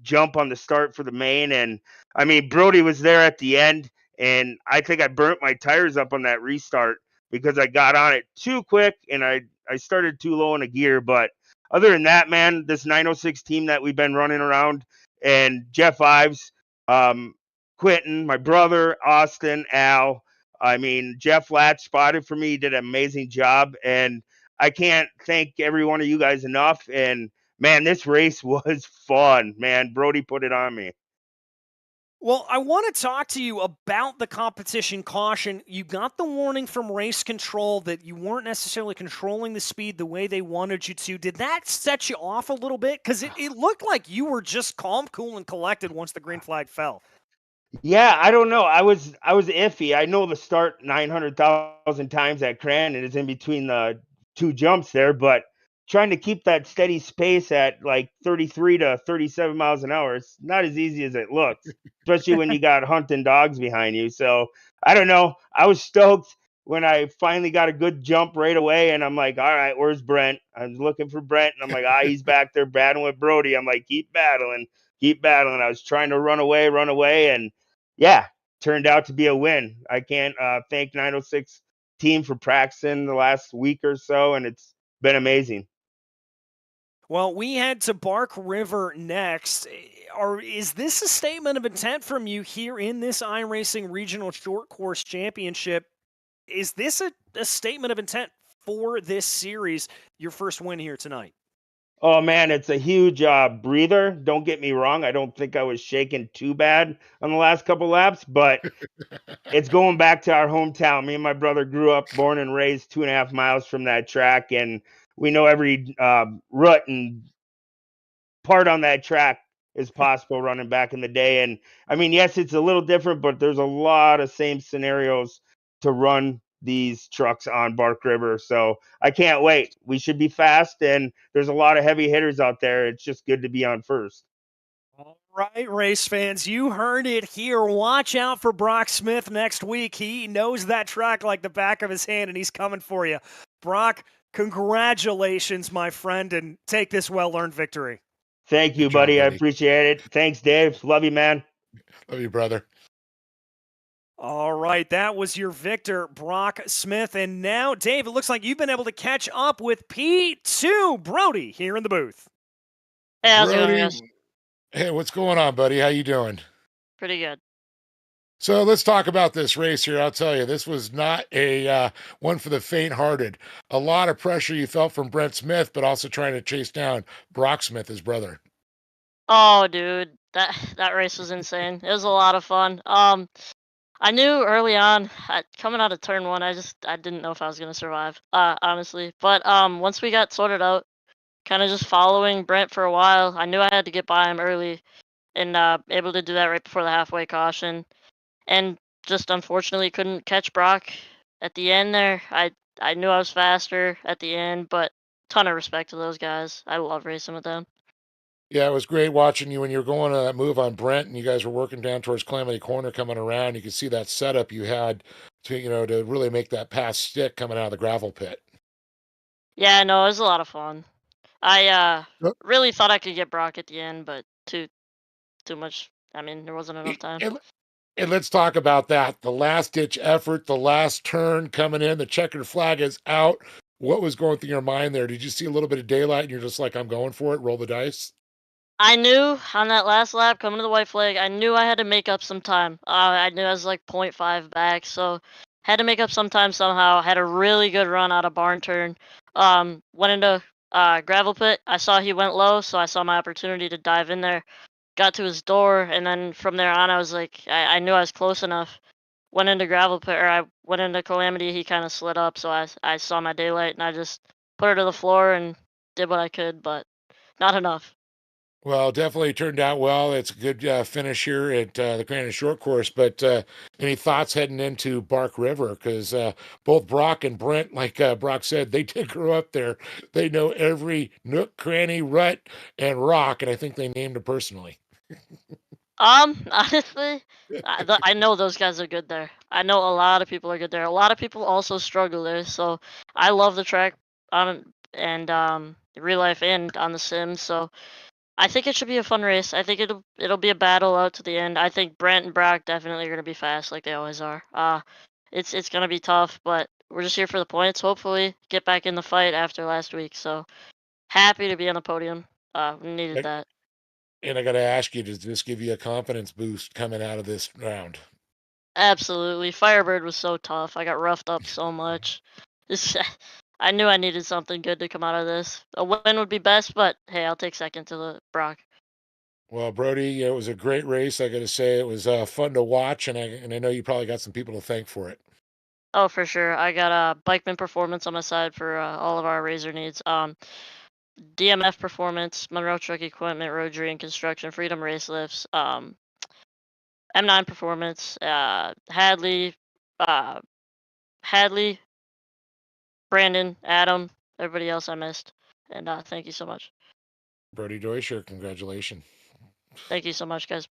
jump on the start for the main. And I mean, Brody was there at the end, and I think I burnt my tires up on that restart because I got on it too quick and I started too low in a gear. But other than that, man, this 906 team that we've been running around, and Jeff Ives, Quentin, my brother, Austin, Al. I mean, Jeff Latch spotted for me, did an amazing job, and I can't thank every one of you guys enough. And man, this race was fun, man. Brody put it on me. Well, I want to talk to you about the competition caution. You got the warning from race control that you weren't necessarily controlling the speed the way they wanted you to. Did that set you off a little bit? Because it looked like you were just calm, cool, and collected once the green flag fell. Yeah, I don't know. I was iffy. I know the start 900,000 times at Crandon is in between the two jumps there, but trying to keep that steady space at like 33 to 37 miles an hour, it's not as easy as it looks, especially when you got hunting dogs behind you. So I don't know. I was stoked when I finally got a good jump right away, and I'm like, all right, where's Brent? I'm looking for Brent, and I'm like, he's back there battling with Brody. I'm like, keep battling, keep battling. I was trying to run away, and yeah, turned out to be a win. I can't thank 906 team for practicing the last week or so, and it's been amazing. Well, we head to Bark River next. Is this a statement of intent from you here in this iRacing Regional Short Course Championship? Is this a statement of intent for this series, your first win here tonight? Oh man, it's a huge breather. Don't get me wrong. I don't think I was shaking too bad on the last couple laps, but it's going back to our hometown. Me and my brother grew up, born and raised 2.5 miles from that track, and we know every rut and part on that track is possible running back in the day. And I mean, yes, it's a little different, but there's a lot of same scenarios to run these trucks on Bark River. So I can't wait. We should be fast, and there's a lot of heavy hitters out there. It's just good to be on first. All right, race fans, you heard it here. Watch out for Brock Smith next week. He knows that track like the back of his hand, and he's coming for you. Brock, congratulations, my friend, and take this well-earned victory. Thank you, Good job, buddy. I buddy. appreciate it. Thanks, Dave. Love you, man. Love you, brother. All right, that was your victor, Brock Smith. And now, Dave, it looks like you've been able to catch up with P2 Brody here in the booth. Hey, how's it going, Brody, guys? hey, what's going on, buddy? How you doing? Pretty good. So let's talk about this race here. I'll tell you, this was not a one for the faint-hearted. A lot of pressure you felt from Brent Smith, but also trying to chase down Brock Smith, his brother. Oh, dude, that race was insane. It was a lot of fun. I knew early on, coming out of turn one, I didn't know if I was gonna survive, honestly. But once we got sorted out, kind of just following Brent for a while, I knew I had to get by him early, and able to do that right before the halfway caution, and just unfortunately couldn't catch Brock at the end there. I knew I was faster at the end, but ton of respect to those guys. I love racing with them. Yeah, it was great watching you when you were going on that move on Brent and you guys were working down towards Calamity Corner coming around. You could see that setup you had to really make that pass stick coming out of the gravel pit. Yeah, no, it was a lot of fun. I Yep. really thought I could get Brock at the end, but too much. I mean, there wasn't enough time. And let's talk about that. The last ditch effort, the last turn coming in, the checkered flag is out. What was going through your mind there? Did you see a little bit of daylight and you're just like, I'm going for it, roll the dice? I knew on that last lap coming to the white flag, I knew I had to make up some time. I knew I was like 0.5 back, so had to make up some time somehow. Had a really good run out of barn turn. Went into gravel pit. I saw he went low, so I saw my opportunity to dive in there. Got to his door, and then from there on, I was like, I knew I was close enough. Went into gravel pit, or I went into calamity. He kind of slid up, so I saw my daylight, and I just put her to the floor and did what I could, but not enough. Well, definitely turned out well. It's a good finish here at the Crandon Short Course. But any thoughts heading into Bark River? Because both Brock and Brent, like Brock said, they did grow up there. They know every nook, cranny, rut, and rock, and I think they named them personally. Honestly, I know those guys are good there. I know a lot of people are good there. A lot of people also struggle there. So I love the track on and real life and on the Sims. So I think it should be a fun race. I think it'll be a battle out to the end. I think Brent and Brock definitely are gonna be fast like they always are. It's gonna be tough, but we're just here for the points. Hopefully, get back in the fight after last week. So happy to be on the podium. We needed that. And I got to ask you, does this give you a confidence boost coming out of this round? Absolutely. FireBird was so tough. I got roughed up so much. This, I knew I needed something good to come out of this. A win would be best, but hey, I'll take second to the Brock. Well, Brody, it was a great race. I got to say, it was fun to watch, and I know you probably got some people to thank for it. Oh, for sure. I got Bikeman Performance on my side for all of our razor needs. DMF Performance, Monroe Truck Equipment, Rotary and Construction, Freedom Race Lifts, M9 Performance, Hadley, Brandon, Adam, everybody else I missed. And thank you so much. Brody Deutscher, congratulations. Thank you so much, guys.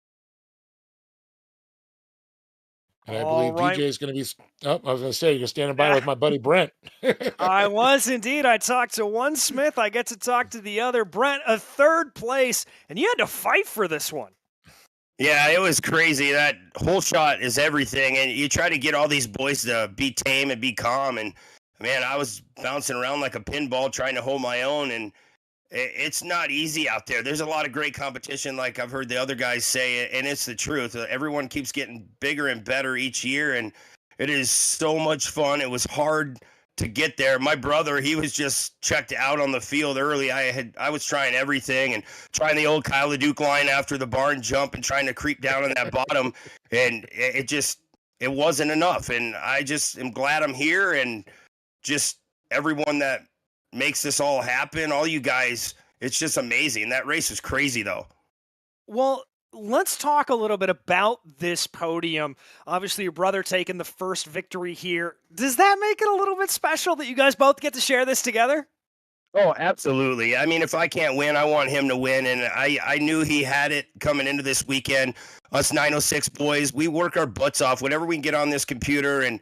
And I All believe right. DJ is going to be. Oh, I was going to say, you're standing by with my buddy Brent. I was indeed. I talked to one Smith. I get to talk to the other. Brent, a third place, and you had to fight for this one. Yeah, it was crazy. That whole shot is everything, and you try to get all these boys to be tame and be calm. And man, I was bouncing around like a pinball trying to hold my own, and it's not easy out there. There's a lot of great competition, like I've heard the other guys say, and it's the truth. Everyone keeps getting bigger and better each year, and it is so much fun. It was hard to get there. My brother, he was just checked out on the field early. I was trying everything and trying the old Kyle LeDuc line after the barn jump and trying to creep down on that bottom, and it wasn't enough. And I just am glad I'm here, and just everyone that makes this all happen, all you guys, it's just amazing. That race was crazy though. Well, let's talk a little bit about this podium. Obviously, your brother taking the first victory here. Does that make it a little bit special that you guys both get to share this together? Oh, absolutely. I mean, if I can't win, I want him to win. And I knew he had it coming into this weekend. Us 906 boys, we work our butts off. Whenever we can get on this computer and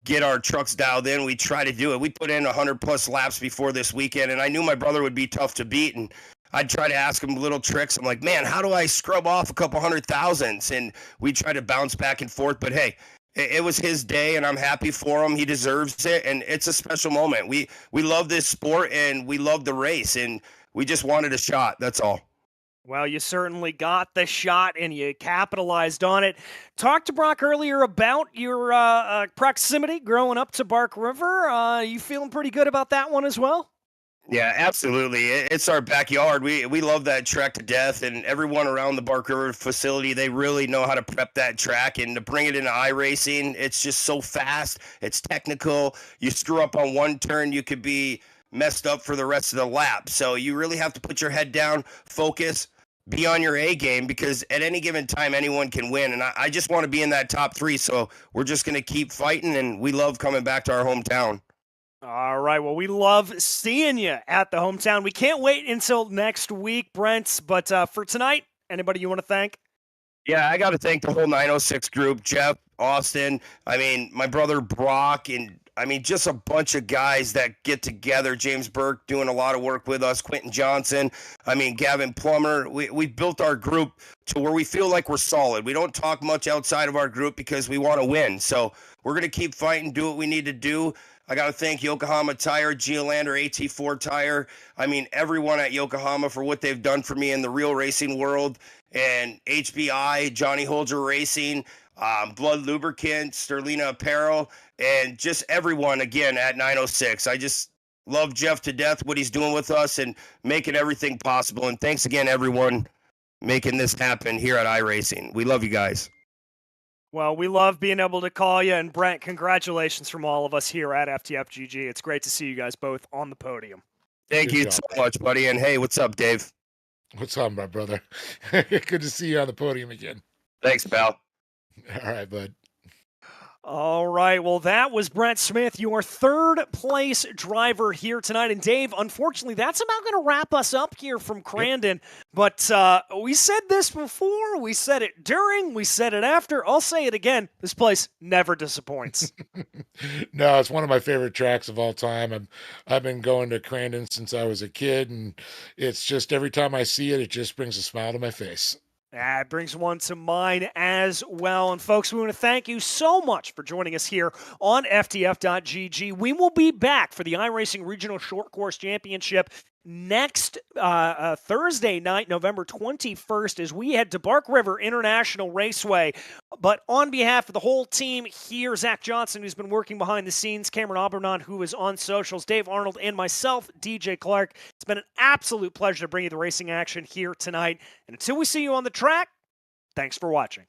get our trucks dialed in, we try to do it. We put in 100+ laps before this weekend, and I knew my brother would be tough to beat, and I'd try to ask him little tricks. I'm like, man, how do I scrub off a couple 100,000s? And we try to bounce back and forth, but hey, it was his day, and I'm happy for him. He deserves it, and it's a special moment. We love this sport, and we love the race, and we just wanted a shot. That's all. Well, you certainly got the shot and you capitalized on it. Talked to Brock earlier about your proximity growing up to Bark River. You feeling pretty good about that one as well? Yeah, absolutely. It's our backyard. We love that track to death, and everyone around the Bark River facility, they really know how to prep that track, and to bring it into iRacing, it's just so fast. It's technical. You screw up on one turn, you could be messed up for the rest of the lap. So you really have to put your head down, focus, be on your A game, because at any given time, anyone can win. And I just want to be in that top 3. So we're just going to keep fighting, and we love coming back to our hometown. All right. Well, we love seeing you at the hometown. We can't wait until next week, Brent. But for tonight, anybody you want to thank? Yeah, I got to thank the whole 906 group, Jeff, Austin, I mean, my brother Brock, and I mean, just a bunch of guys that get together. James Burke doing a lot of work with us, Quentin Johnson, I mean, Gavin Plummer. We built our group to where we feel like we're solid. We don't talk much outside of our group because we want to win. So we're going to keep fighting, do what we need to do. I got to thank Yokohama Tire, Geolander AT4 Tire. I mean, everyone at Yokohama for what they've done for me in the real racing world. And HBI, Johnny Holger Racing, Blood Lubricant, Sterlina Apparel, and just everyone, again, at 906. I just love Jeff to death, what he's doing with us and making everything possible. And thanks again, everyone, making this happen here at iRacing. We love you guys. Well, we love being able to call you. And Brent, congratulations from all of us here at FTFGG. It's great to see you guys both on the podium. Thank you so much, buddy. And hey, what's up, Dave? What's up, my brother? Good to see you on the podium again. Thanks, pal. All right, bud. All right. Well, that was Brent Smith, your third place driver here tonight. And Dave, unfortunately, that's about going to wrap us up here from Crandon. But we said this before. We said it during. We said it after. I'll say it again. This place never disappoints. No, it's one of my favorite tracks of all time. I've been going to Crandon since I was a kid, and it's just every time I see it, it just brings a smile to my face. That brings one to mine as well. And folks, we want to thank you so much for joining us here on FTF.GG. We will be back for the iRacing Regional Short Course Championship next Thursday night, November 21st, as we head to Bark River International Raceway. But on behalf of the whole team here, Zach Johnson, who's been working behind the scenes, Cameron Aubernon, who is on socials, Dave Arnold, and myself, DJ Clark, it's been an absolute pleasure to bring you the racing action here tonight. And until we see you on the track, thanks for watching.